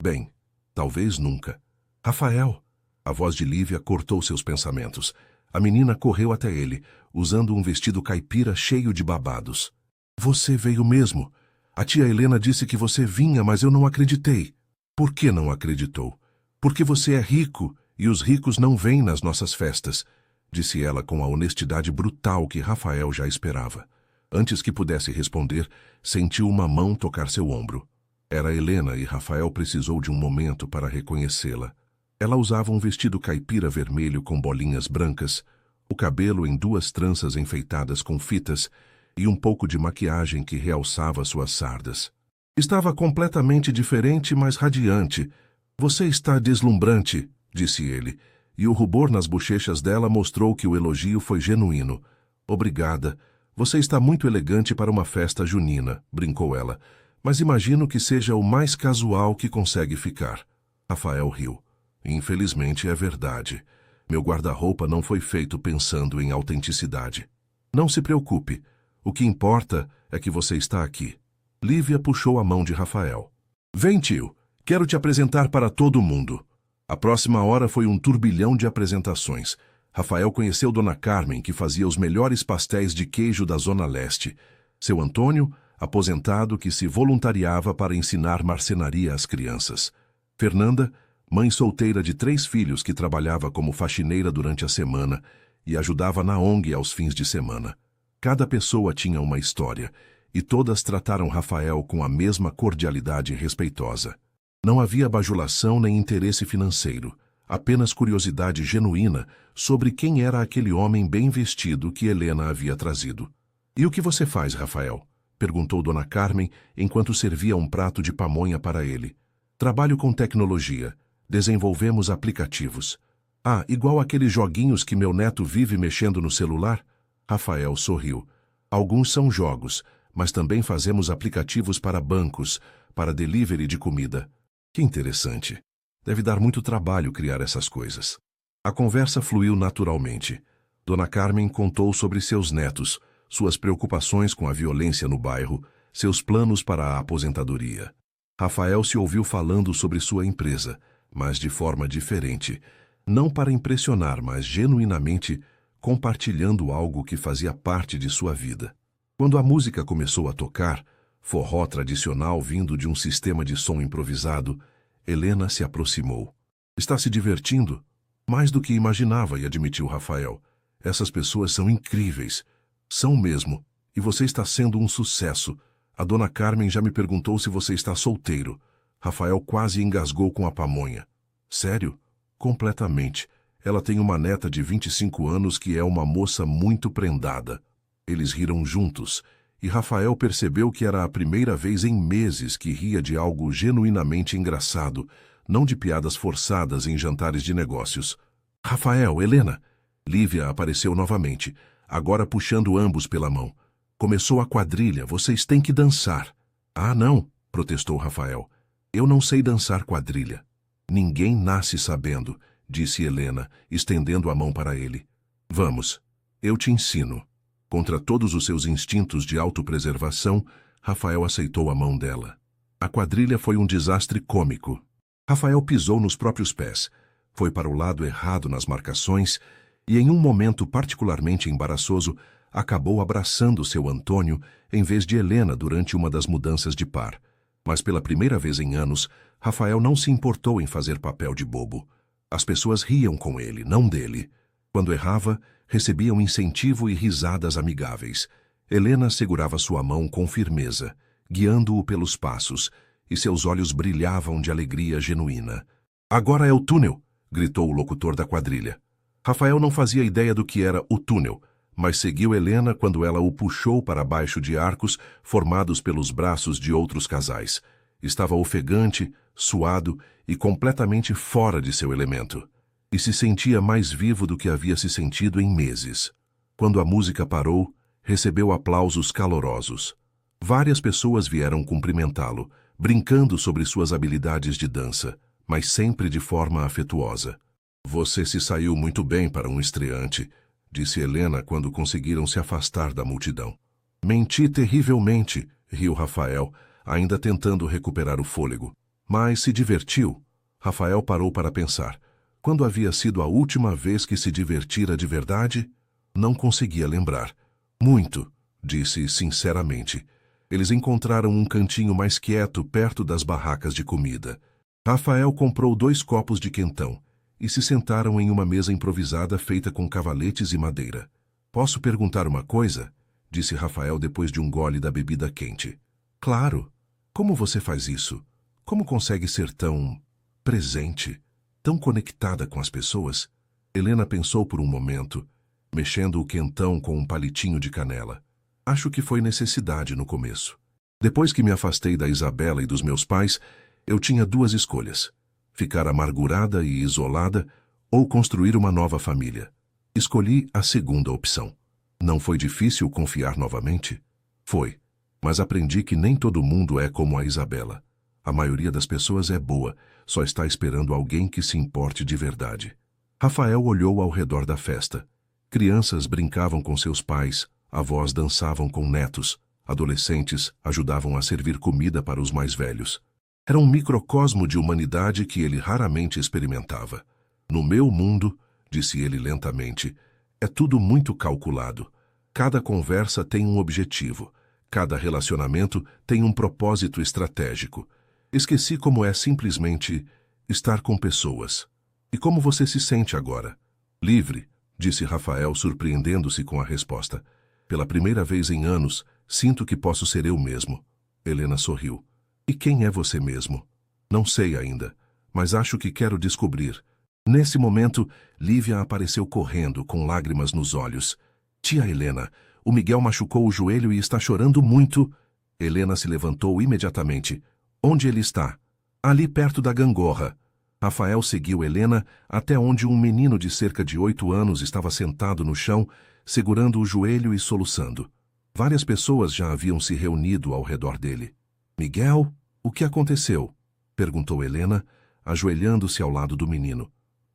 bem, talvez nunca. Rafael! A voz de Lívia cortou seus pensamentos. A menina correu até ele, usando um vestido caipira cheio de babados. Você veio mesmo. A tia Helena disse que você vinha, mas eu não acreditei. Por que não acreditou? Porque você é rico, e os ricos não vêm nas nossas festas, disse ela com a honestidade brutal que Rafael já esperava. Antes que pudesse responder, sentiu uma mão tocar seu ombro. Era Helena e Rafael precisou de um momento para reconhecê-la. Ela usava um vestido caipira vermelho com bolinhas brancas, o cabelo em 2 tranças enfeitadas com fitas e um pouco de maquiagem que realçava suas sardas. Estava completamente diferente, mas radiante. Você está deslumbrante, disse ele, e o rubor nas bochechas dela mostrou que o elogio foi genuíno. Obrigada. Você está muito elegante para uma festa junina, brincou ela, mas imagino que seja o mais casual que consegue ficar. Rafael riu. Infelizmente é verdade. Meu guarda-roupa não foi feito pensando em autenticidade. Não se preocupe. O que importa é que você está aqui. Lívia puxou a mão de Rafael. Vem, tio. Quero te apresentar para todo mundo. A próxima hora foi um turbilhão de apresentações. Rafael conheceu Dona Carmen, que fazia os melhores pastéis de queijo da Zona Leste. Seu Antônio, aposentado que se voluntariava para ensinar marcenaria às crianças. Fernanda, mãe solteira de 3 filhos que trabalhava como faxineira durante a semana e ajudava na ONG aos fins de semana. Cada pessoa tinha uma história, e todas trataram Rafael com a mesma cordialidade respeitosa. Não havia bajulação nem interesse financeiro, apenas curiosidade genuína sobre quem era aquele homem bem vestido que Helena havia trazido. E o que você faz, Rafael? Perguntou Dona Carmen enquanto servia um prato de pamonha para ele. Trabalho com tecnologia. Desenvolvemos aplicativos. Ah, igual aqueles joguinhos que meu neto vive mexendo no celular? Rafael sorriu. Alguns são jogos, mas também fazemos aplicativos para bancos, para delivery de comida. Que interessante. Deve dar muito trabalho criar essas coisas. A conversa fluiu naturalmente. Dona Carmen contou sobre seus netos, suas preocupações com a violência no bairro, seus planos para a aposentadoria. Rafael se ouviu falando sobre sua empresa, mas de forma diferente, não para impressionar, mas genuinamente compartilhando algo que fazia parte de sua vida. Quando a música começou a tocar, forró tradicional vindo de um sistema de som improvisado, Helena se aproximou. Está se divertindo? Mais do que imaginava, e admitiu Rafael. Essas pessoas são incríveis. São mesmo. E você está sendo um sucesso. A Dona Carmen já me perguntou se você está solteiro. Rafael quase engasgou com a pamonha. Sério? Completamente. Ela tem uma neta de 25 anos que é uma moça muito prendada. Eles riram juntos, e Rafael percebeu que era a primeira vez em meses que ria de algo genuinamente engraçado, não de piadas forçadas em jantares de negócios. Rafael, Helena! Lívia apareceu novamente, agora puxando ambos pela mão. Começou a quadrilha, vocês têm que dançar. Ah, não, protestou Rafael. Eu não sei dançar quadrilha. Ninguém nasce sabendo, disse Helena, estendendo a mão para ele. Vamos, eu te ensino. Contra todos os seus instintos de autopreservação, Rafael aceitou a mão dela. A quadrilha foi um desastre cômico. Rafael pisou nos próprios pés, foi para o lado errado nas marcações e, em um momento particularmente embaraçoso, acabou abraçando seu Antônio em vez de Helena durante uma das mudanças de par. Mas pela primeira vez em anos, Rafael não se importou em fazer papel de bobo. As pessoas riam com ele, não dele. Quando errava, recebiam incentivo e risadas amigáveis. Helena segurava sua mão com firmeza, guiando-o pelos passos, e seus olhos brilhavam de alegria genuína. "Agora é o túnel!" gritou o locutor da quadrilha. Rafael não fazia ideia do que era o túnel, mas seguiu Helena quando ela o puxou para baixo de arcos formados pelos braços de outros casais. Estava ofegante, suado e completamente fora de seu elemento. E se sentia mais vivo do que havia se sentido em meses. Quando a música parou, recebeu aplausos calorosos. Várias pessoas vieram cumprimentá-lo, brincando sobre suas habilidades de dança, mas sempre de forma afetuosa. "Você se saiu muito bem para um estreante", disse Helena quando conseguiram se afastar da multidão. "Menti terrivelmente", riu Rafael, ainda tentando recuperar o fôlego. "Mas se divertiu?" Rafael parou para pensar. Quando havia sido a última vez que se divertira de verdade? Não conseguia lembrar. "Muito", disse sinceramente. Eles encontraram um cantinho mais quieto perto das barracas de comida. Rafael comprou 2 copos de quentão e se sentaram em uma mesa improvisada feita com cavaletes e madeira. "Posso perguntar uma coisa?", disse Rafael depois de um gole da bebida quente. "Claro. Como você faz isso? Como consegue ser tão presente, tão conectada com as pessoas?" Helena pensou por um momento, mexendo o quentão com um palitinho de canela. "Acho que foi necessidade no começo. Depois que me afastei da Isabela e dos meus pais, eu tinha 2 escolhas: ficar amargurada e isolada ou construir uma nova família. Escolhi a segunda opção. Não foi difícil confiar novamente? Foi, mas aprendi que nem todo mundo é como a Isabela. A maioria das pessoas é boa, só está esperando alguém que se importe de verdade." Rafael olhou ao redor da festa. Crianças brincavam com seus pais, avós dançavam com netos, adolescentes ajudavam a servir comida para os mais velhos. Era um microcosmo de humanidade que ele raramente experimentava. "No meu mundo", disse ele lentamente, "é tudo muito calculado. Cada conversa tem um objetivo. Cada relacionamento tem um propósito estratégico. Esqueci como é simplesmente estar com pessoas." "E como você se sente agora?" "Livre", disse Rafael, surpreendendo-se com a resposta. "Pela primeira vez em anos, sinto que posso ser eu mesmo." Helena sorriu. "E quem é você mesmo?" "Não sei ainda, mas acho que quero descobrir." Nesse momento, Lívia apareceu correndo, com lágrimas nos olhos. "Tia Helena, o Miguel machucou o joelho e está chorando muito." Helena se levantou imediatamente. "Onde ele está?" "Ali perto da gangorra." Rafael seguiu Helena até onde um menino de cerca de 8 anos estava sentado no chão, segurando o joelho e soluçando. Várias pessoas já haviam se reunido ao redor dele. "Miguel, o que aconteceu?" perguntou Helena, ajoelhando-se ao lado do menino.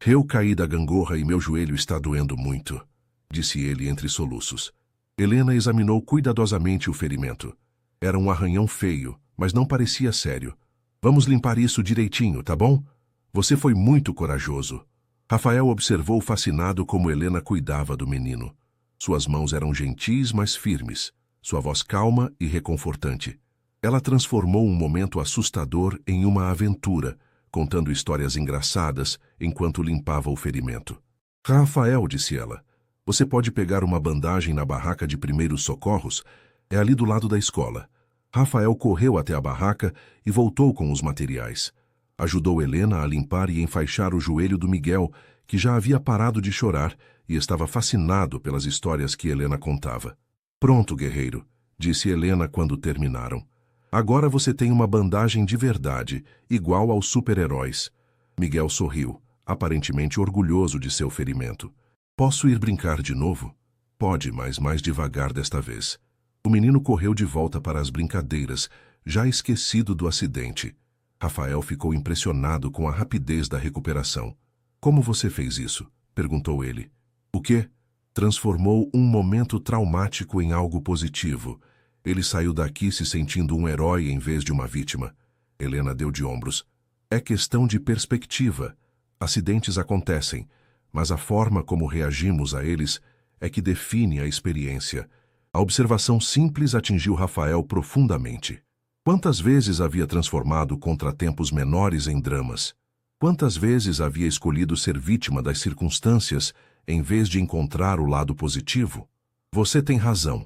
"Eu caí da gangorra e meu joelho está doendo muito", disse ele entre soluços. Helena examinou cuidadosamente o ferimento. Era um arranhão feio, mas não parecia sério. "Vamos limpar isso direitinho, tá bom? Você foi muito corajoso." Rafael observou fascinado como Helena cuidava do menino. Suas mãos eram gentis, mas firmes. Sua voz calma e reconfortante. Ela transformou um momento assustador em uma aventura, contando histórias engraçadas enquanto limpava o ferimento. "Rafael", disse ela, "você pode pegar uma bandagem na barraca de primeiros socorros? É ali do lado da escola." Rafael correu até a barraca e voltou com os materiais. Ajudou Helena a limpar e enfaixar o joelho do Miguel, que já havia parado de chorar e estava fascinado pelas histórias que Helena contava. "Pronto, guerreiro", disse Helena quando terminaram. "Agora você tem uma bandagem de verdade, igual aos super-heróis." Miguel sorriu, aparentemente orgulhoso de seu ferimento. "Posso ir brincar de novo?" "Pode, mas mais devagar desta vez." O menino correu de volta para as brincadeiras, já esquecido do acidente. Rafael ficou impressionado com a rapidez da recuperação. "Como você fez isso?" perguntou ele. "O quê?" "Transformou um momento traumático em algo positivo. Ele saiu daqui se sentindo um herói em vez de uma vítima." Helena deu de ombros. "É questão de perspectiva. Acidentes acontecem, mas a forma como reagimos a eles é que define a experiência. A observação simples atingiu Rafael profundamente. Quantas vezes havia transformado contratempos menores em dramas? Quantas vezes havia escolhido ser vítima das circunstâncias em vez de encontrar o lado positivo? Você tem razão,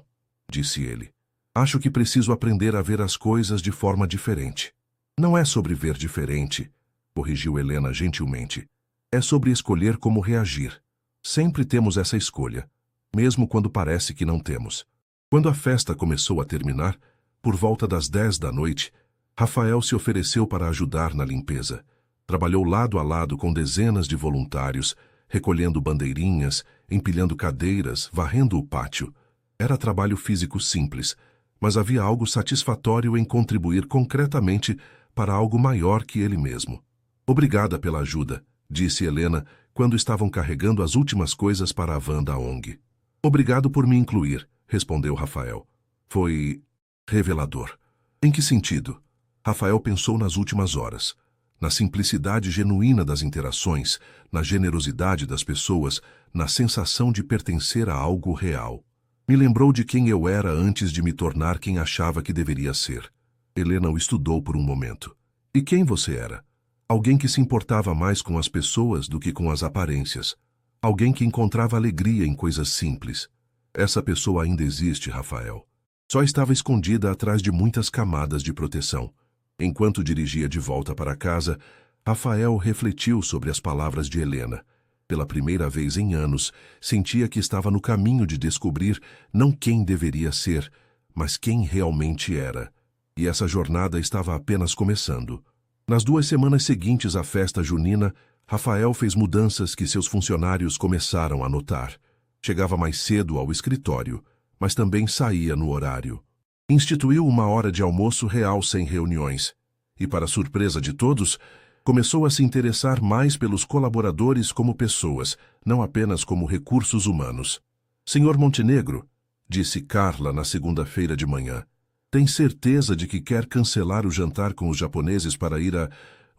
disse ele. Acho que preciso aprender a ver as coisas de forma diferente. Não é sobre ver diferente, corrigiu Helena gentilmente. É sobre escolher como reagir. Sempre temos essa escolha, mesmo quando parece que não temos. Quando a festa começou a terminar, por volta das 10 da noite, Rafael se ofereceu para ajudar na limpeza. Trabalhou lado a lado com dezenas de voluntários, recolhendo bandeirinhas, empilhando cadeiras, varrendo o pátio. Era trabalho físico simples, mas havia algo satisfatório em contribuir concretamente para algo maior que ele mesmo. Obrigada pela ajuda, disse Helena, quando estavam carregando as últimas coisas para a van da ONG. Obrigado por me incluir, respondeu Rafael. Foi revelador. Em que sentido? Rafael pensou nas últimas horas. Na simplicidade genuína das interações, na generosidade das pessoas, na sensação de pertencer a algo real. Me lembrou de quem eu era antes de me tornar quem achava que deveria ser. Helena o estudou por um momento. E quem você era? Alguém que se importava mais com as pessoas do que com as aparências. Alguém que encontrava alegria em coisas simples. Essa pessoa ainda existe, Rafael. Só estava escondida atrás de muitas camadas de proteção. Enquanto dirigia de volta para casa, Rafael refletiu sobre as palavras de Helena. Pela primeira vez em anos, sentia que estava no caminho de descobrir não quem deveria ser, mas quem realmente era. E essa jornada estava apenas começando. Nas 2 semanas seguintes à festa junina, Rafael fez mudanças que seus funcionários começaram a notar. Chegava mais cedo ao escritório, mas também saía no horário. Instituiu uma hora de almoço real sem reuniões. E, para surpresa de todos, começou a se interessar mais pelos colaboradores como pessoas, não apenas como recursos humanos. Senhor Montenegro, disse Carla na segunda-feira de manhã, tem certeza de que quer cancelar o jantar com os japoneses para ir a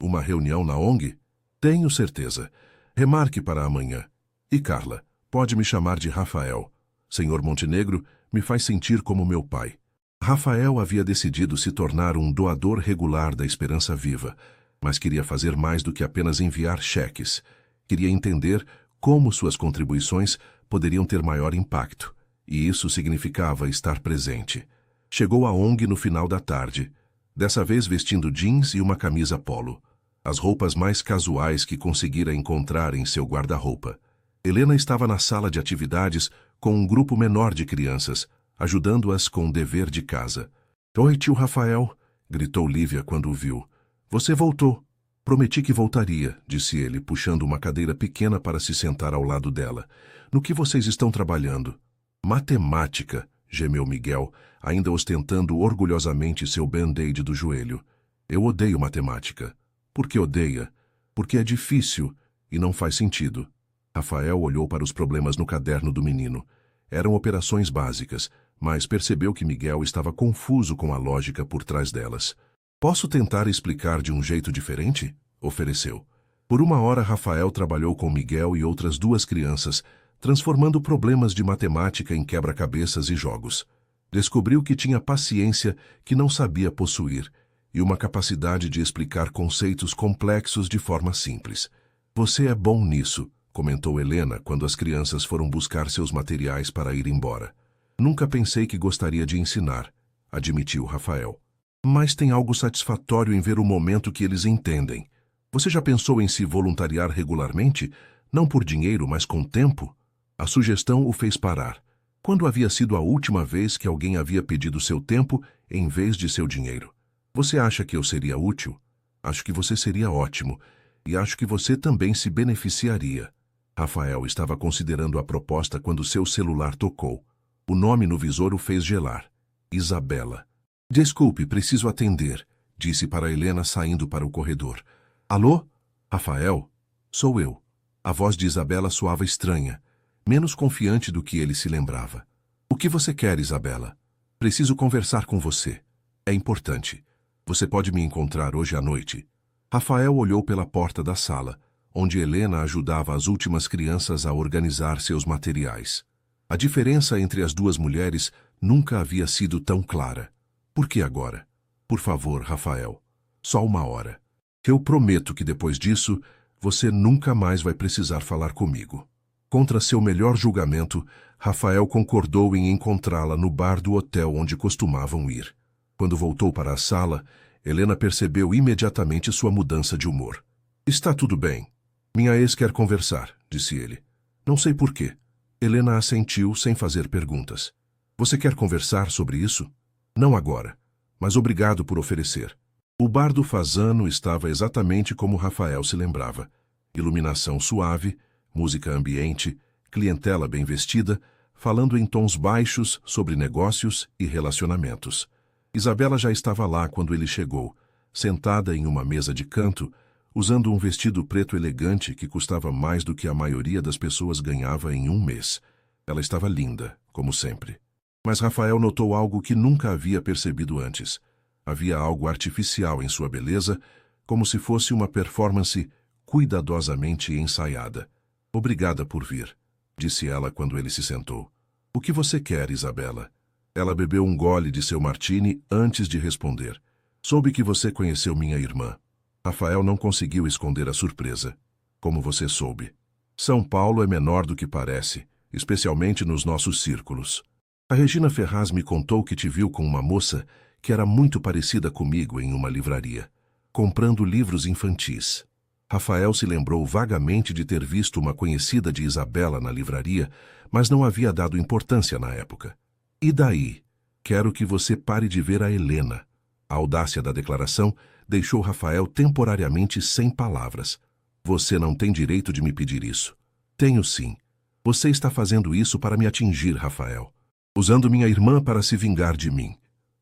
uma reunião na ONG? Tenho certeza. Remarque para amanhã. E Carla, pode me chamar de Rafael. Senhor Montenegro me faz sentir como meu pai. Rafael havia decidido se tornar um doador regular da Esperança Viva, mas queria fazer mais do que apenas enviar cheques. Queria entender como suas contribuições poderiam ter maior impacto, e isso significava estar presente. Chegou à ONG no final da tarde, dessa vez vestindo jeans e uma camisa polo, as roupas mais casuais que conseguira encontrar em seu guarda-roupa. Helena estava na sala de atividades com um grupo menor de crianças, ajudando-as com o dever de casa. Oi, tio Rafael, gritou Lívia quando o viu. Você voltou. Prometi que voltaria, disse ele, puxando uma cadeira pequena para se sentar ao lado dela. No que vocês estão trabalhando? Matemática, gemeu Miguel, ainda ostentando orgulhosamente seu band-aid do joelho. Eu odeio matemática. Por que odeia? Porque é difícil e não faz sentido. Rafael olhou para os problemas no caderno do menino. Eram operações básicas, mas percebeu que Miguel estava confuso com a lógica por trás delas. Posso tentar explicar de um jeito diferente? Ofereceu. Por 1 hora, Rafael trabalhou com Miguel e outras 2 crianças, transformando problemas de matemática em quebra-cabeças e jogos. Descobriu que tinha paciência que não sabia possuir e uma capacidade de explicar conceitos complexos de forma simples. Você é bom nisso, comentou Helena quando as crianças foram buscar seus materiais para ir embora. Nunca pensei que gostaria de ensinar, admitiu Rafael. Mas tem algo satisfatório em ver o momento que eles entendem. Você já pensou em se voluntariar regularmente? Não por dinheiro, mas com tempo? A sugestão o fez parar. Quando havia sido a última vez que alguém havia pedido seu tempo em vez de seu dinheiro? Você acha que eu seria útil? Acho que você seria ótimo. E acho que você também se beneficiaria. Rafael estava considerando a proposta quando seu celular tocou. O nome no visor o fez gelar. Isabela. Desculpe, preciso atender, disse para Helena saindo para o corredor. Alô? Rafael? Sou eu. A voz de Isabela soava estranha, menos confiante do que ele se lembrava. O que você quer, Isabela? Preciso conversar com você. É importante. Você pode me encontrar hoje à noite? Rafael olhou pela porta da sala, onde Helena ajudava as últimas crianças a organizar seus materiais. A diferença entre as duas mulheres nunca havia sido tão clara. Por que agora? Por favor, Rafael. Só uma hora. Eu prometo que depois disso, você nunca mais vai precisar falar comigo. Contra seu melhor julgamento, Rafael concordou em encontrá-la no bar do hotel onde costumavam ir. Quando voltou para a sala, Helena percebeu imediatamente sua mudança de humor. Está tudo bem. Minha ex quer conversar, disse ele. Não sei por quê. Helena assentiu sem fazer perguntas. Você quer conversar sobre isso? Não agora, mas obrigado por oferecer. O bar do Fasano estava exatamente como Rafael se lembrava. Iluminação suave, música ambiente, clientela bem vestida, falando em tons baixos sobre negócios e relacionamentos. Isabela já estava lá quando ele chegou, sentada em uma mesa de canto, usando um vestido preto elegante que custava mais do que a maioria das pessoas ganhava em um mês. Ela estava linda, como sempre. Mas Rafael notou algo que nunca havia percebido antes. Havia algo artificial em sua beleza, como se fosse uma performance cuidadosamente ensaiada. Obrigada por vir, disse ela quando ele se sentou. O que você quer, Isabela? Ela bebeu um gole de seu martini antes de responder. Soube que você conheceu minha irmã. Rafael não conseguiu esconder a surpresa. Como você soube? São Paulo é menor do que parece, especialmente nos nossos círculos. A Regina Ferraz me contou que te viu com uma moça que era muito parecida comigo em uma livraria, comprando livros infantis. Rafael se lembrou vagamente de ter visto uma conhecida de Isabela na livraria, mas não havia dado importância na época. E daí? Quero que você pare de ver a Helena. A audácia da declaração deixou Rafael temporariamente sem palavras. Você não tem direito de me pedir isso. Tenho sim. Você está fazendo isso para me atingir, Rafael. Usando minha irmã para se vingar de mim.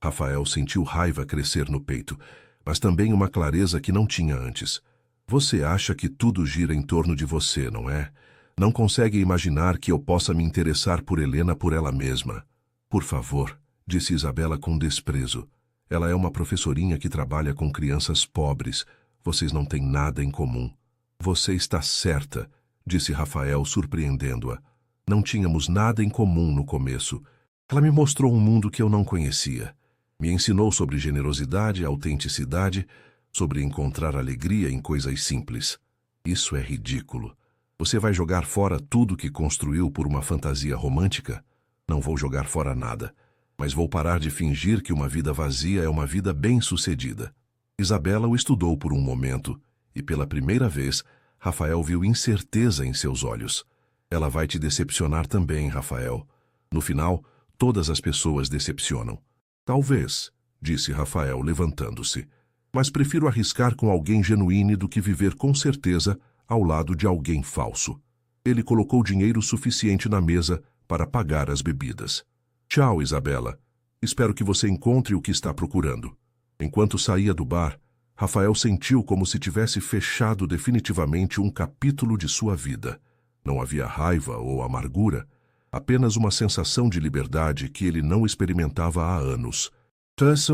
Rafael sentiu raiva crescer no peito, mas também uma clareza que não tinha antes. Você acha que tudo gira em torno de você, não é? Não consegue imaginar que eu possa me interessar por Helena por ela mesma. Por favor, disse Isabela com desprezo. Ela é uma professorinha que trabalha com crianças pobres. Vocês não têm nada em comum. Você está certa, disse Rafael, surpreendendo-a. Não tínhamos nada em comum no começo. Ela me mostrou um mundo que eu não conhecia. Me ensinou sobre generosidade, autenticidade, sobre encontrar alegria em coisas simples. Isso é ridículo. Você vai jogar fora tudo que construiu por uma fantasia romântica? Não vou jogar fora nada, mas vou parar de fingir que uma vida vazia é uma vida bem-sucedida. Isabela o estudou por um momento, e pela primeira vez, Rafael viu incerteza em seus olhos. Ela vai te decepcionar também, Rafael. No final, todas as pessoas decepcionam. Talvez, disse Rafael, levantando-se. Mas prefiro arriscar com alguém genuíno do que viver com certeza ao lado de alguém falso. Ele colocou dinheiro suficiente na mesa para pagar as bebidas. Tchau, Isabela. Espero que você encontre o que está procurando. Enquanto saía do bar, Rafael sentiu como se tivesse fechado definitivamente um capítulo de sua vida. Não havia raiva ou amargura, apenas uma sensação de liberdade que ele não experimentava há anos. 3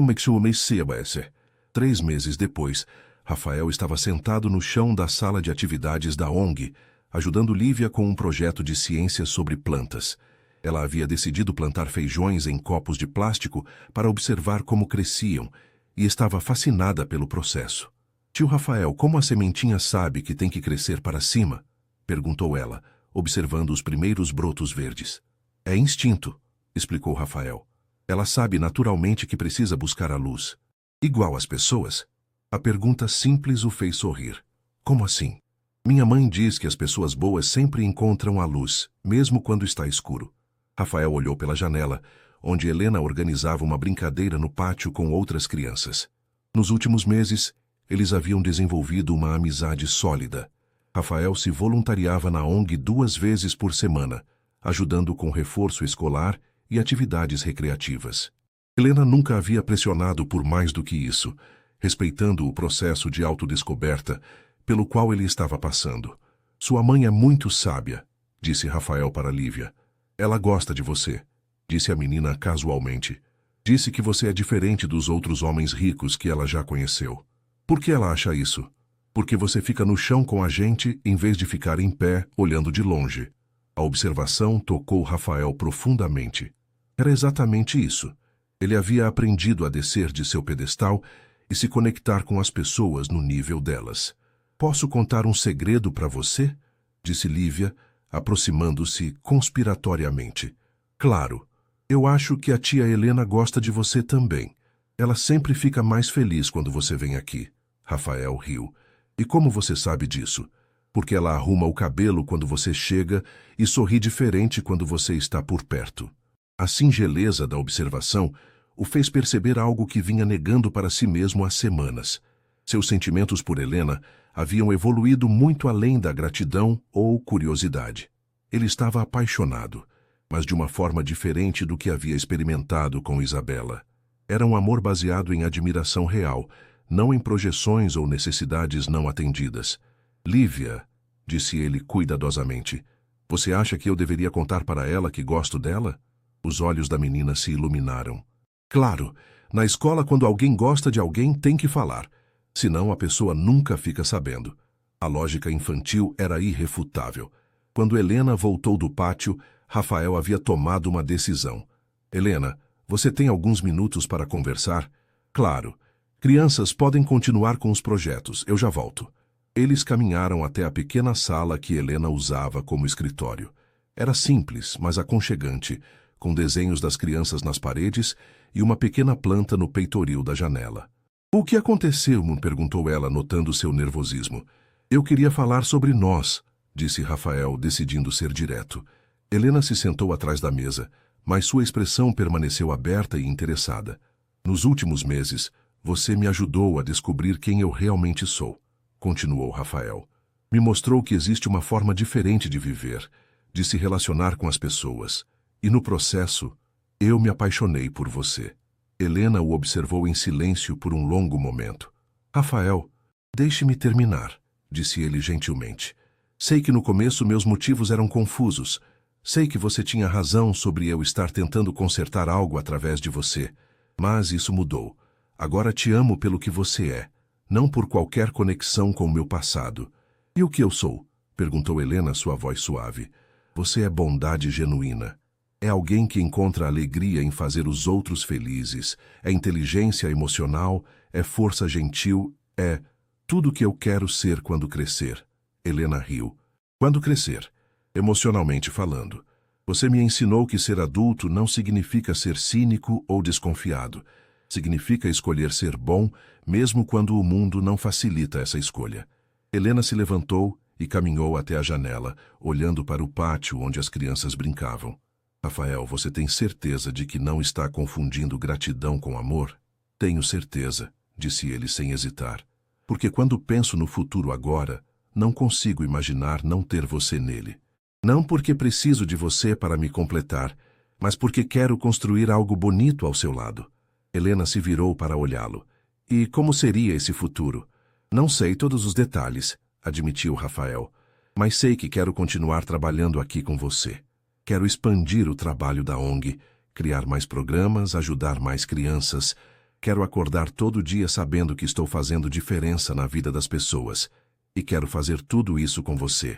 meses depois, Rafael estava sentado no chão da sala de atividades da ONG, ajudando Lívia com um projeto de ciências sobre plantas. Ela havia decidido plantar feijões em copos de plástico para observar como cresciam, e estava fascinada pelo processo. Tio Rafael, como a sementinha sabe que tem que crescer para cima? Perguntou ela, observando os primeiros brotos verdes. É instinto, explicou Rafael. Ela sabe naturalmente que precisa buscar a luz. Igual às pessoas? A pergunta simples o fez sorrir. Como assim? Minha mãe diz que as pessoas boas sempre encontram a luz, mesmo quando está escuro. Rafael olhou pela janela, onde Helena organizava uma brincadeira no pátio com outras crianças. Nos últimos meses, eles haviam desenvolvido uma amizade sólida. Rafael se voluntariava na ONG 2 vezes por semana, ajudando com reforço escolar e atividades recreativas. Helena nunca havia pressionado por mais do que isso, respeitando o processo de autodescoberta pelo qual ele estava passando. Sua mãe é muito sábia, disse Rafael para Lívia. Ela gosta de você, disse a menina casualmente. Disse que você é diferente dos outros homens ricos que ela já conheceu. Por que ela acha isso? Porque você fica no chão com a gente em vez de ficar em pé, olhando de longe. A observação tocou Rafael profundamente. Era exatamente isso. Ele havia aprendido a descer de seu pedestal e se conectar com as pessoas no nível delas. Posso contar um segredo para você? Disse Lívia, aproximando-se conspiratoriamente. Claro, eu acho que a tia Helena gosta de você também. Ela sempre fica mais feliz quando você vem aqui. Rafael riu. E como você sabe disso? Porque ela arruma o cabelo quando você chega e sorri diferente quando você está por perto. A singeleza da observação o fez perceber algo que vinha negando para si mesmo há semanas. Seus sentimentos por Helena haviam evoluído muito além da gratidão ou curiosidade. Ele estava apaixonado, mas de uma forma diferente do que havia experimentado com Isabela. Era um amor baseado em admiração real, não em projeções ou necessidades não atendidas. Lívia, disse ele cuidadosamente, você acha que eu deveria contar para ela que gosto dela? Os olhos da menina se iluminaram. Claro, na escola quando alguém gosta de alguém tem que falar, senão a pessoa nunca fica sabendo. A lógica infantil era irrefutável. Quando Helena voltou do pátio, Rafael havia tomado uma decisão. Helena, você tem alguns minutos para conversar? Claro. Crianças podem continuar com os projetos, eu já volto. Eles caminharam até a pequena sala que Helena usava como escritório. Era simples, mas aconchegante, com desenhos das crianças nas paredes e uma pequena planta no peitoril da janela. O que aconteceu? Perguntou ela, notando seu nervosismo. Eu queria falar sobre nós, disse Rafael, decidindo ser direto. Helena se sentou atrás da mesa, mas sua expressão permaneceu aberta e interessada. Nos últimos meses, você me ajudou a descobrir quem eu realmente sou, continuou Rafael. Me mostrou que existe uma forma diferente de viver, de se relacionar com as pessoas. E no processo, eu me apaixonei por você. Helena o observou em silêncio por um longo momento. Rafael, deixe-me terminar, disse ele gentilmente. Sei que no começo meus motivos eram confusos. Sei que você tinha razão sobre eu estar tentando consertar algo através de você. Mas isso mudou. Agora te amo pelo que você é, não por qualquer conexão com o meu passado. E o que eu sou? Perguntou Helena, sua voz suave. Você é bondade genuína. É alguém que encontra alegria em fazer os outros felizes. É inteligência emocional, é força gentil, é tudo que eu quero ser quando crescer. Helena riu. Quando crescer? Emocionalmente falando. Você me ensinou que ser adulto não significa ser cínico ou desconfiado. Significa escolher ser bom, mesmo quando o mundo não facilita essa escolha. Helena se levantou e caminhou até a janela, olhando para o pátio onde as crianças brincavam. Rafael, você tem certeza de que não está confundindo gratidão com amor? Tenho certeza, disse ele sem hesitar. Porque quando penso no futuro agora, não consigo imaginar não ter você nele. Não porque preciso de você para me completar, mas porque quero construir algo bonito ao seu lado. Helena se virou para olhá-lo. E como seria esse futuro? Não sei todos os detalhes, admitiu Rafael, mas sei que quero continuar trabalhando aqui com você. Quero expandir o trabalho da ONG, criar mais programas, ajudar mais crianças. Quero acordar todo dia sabendo que estou fazendo diferença na vida das pessoas. E quero fazer tudo isso com você.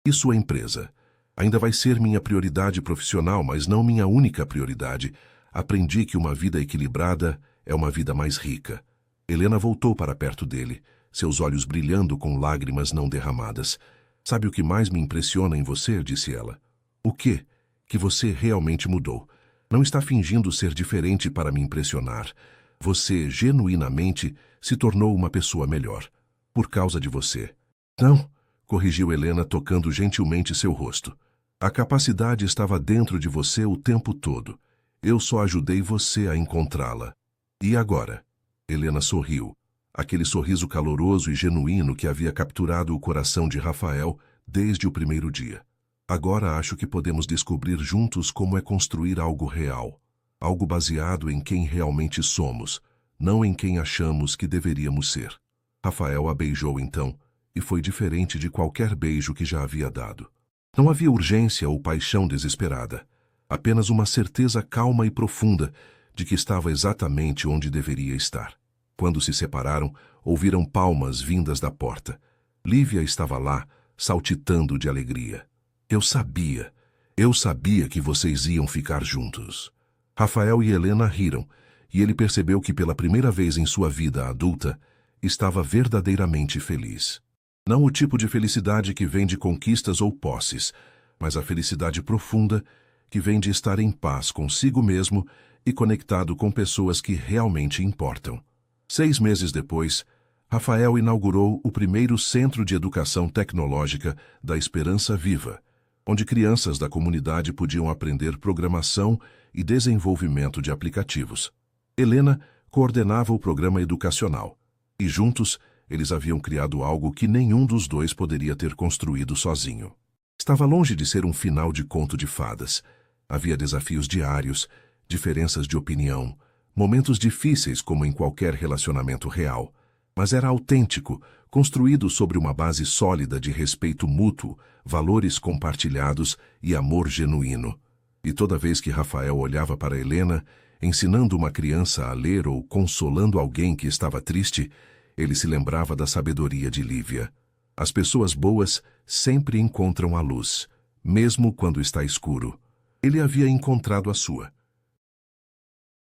E sua empresa? Ainda vai ser minha prioridade profissional, mas não minha única prioridade. Aprendi que uma vida equilibrada é uma vida mais rica. Helena voltou para perto dele, seus olhos brilhando com lágrimas não derramadas. Sabe o que mais me impressiona em você? Disse ela. O quê? Que você realmente mudou. Não está fingindo ser diferente para me impressionar. Você, genuinamente, se tornou uma pessoa melhor. Por causa de você. Não, corrigiu Helena, tocando gentilmente seu rosto. A capacidade estava dentro de você o tempo todo. Eu só ajudei você a encontrá-la. E agora? Helena sorriu. Aquele sorriso caloroso e genuíno que havia capturado o coração de Rafael desde o primeiro dia. Agora acho que podemos descobrir juntos como é construir algo real. Algo baseado em quem realmente somos, não em quem achamos que deveríamos ser. Rafael a beijou então, e foi diferente de qualquer beijo que já havia dado. Não havia urgência ou paixão desesperada. Apenas uma certeza calma e profunda de que estava exatamente onde deveria estar. Quando se separaram, ouviram palmas vindas da porta. Lívia estava lá, saltitando de alegria. Eu sabia, Eu sabia que vocês iam ficar juntos. Rafael e Helena riram, e ele percebeu que pela primeira vez em sua vida adulta, estava verdadeiramente feliz. Não o tipo de felicidade que vem de conquistas ou posses, mas a felicidade profunda que vem de estar em paz consigo mesmo e conectado com pessoas que realmente importam. 6 meses depois, Rafael inaugurou o primeiro Centro de Educação Tecnológica da Esperança Viva, onde crianças da comunidade podiam aprender programação e desenvolvimento de aplicativos. Helena coordenava o programa educacional, e juntos eles haviam criado algo que nenhum dos dois poderia ter construído sozinho. Estava longe de ser um final de conto de fadas. Havia desafios diários, diferenças de opinião, momentos difíceis como em qualquer relacionamento real, mas era autêntico, construído sobre uma base sólida de respeito mútuo, valores compartilhados e amor genuíno. E toda vez que Rafael olhava para Helena, ensinando uma criança a ler ou consolando alguém que estava triste, ele se lembrava da sabedoria de Lívia. As pessoas boas sempre encontram a luz, mesmo quando está escuro. Ele havia encontrado a sua.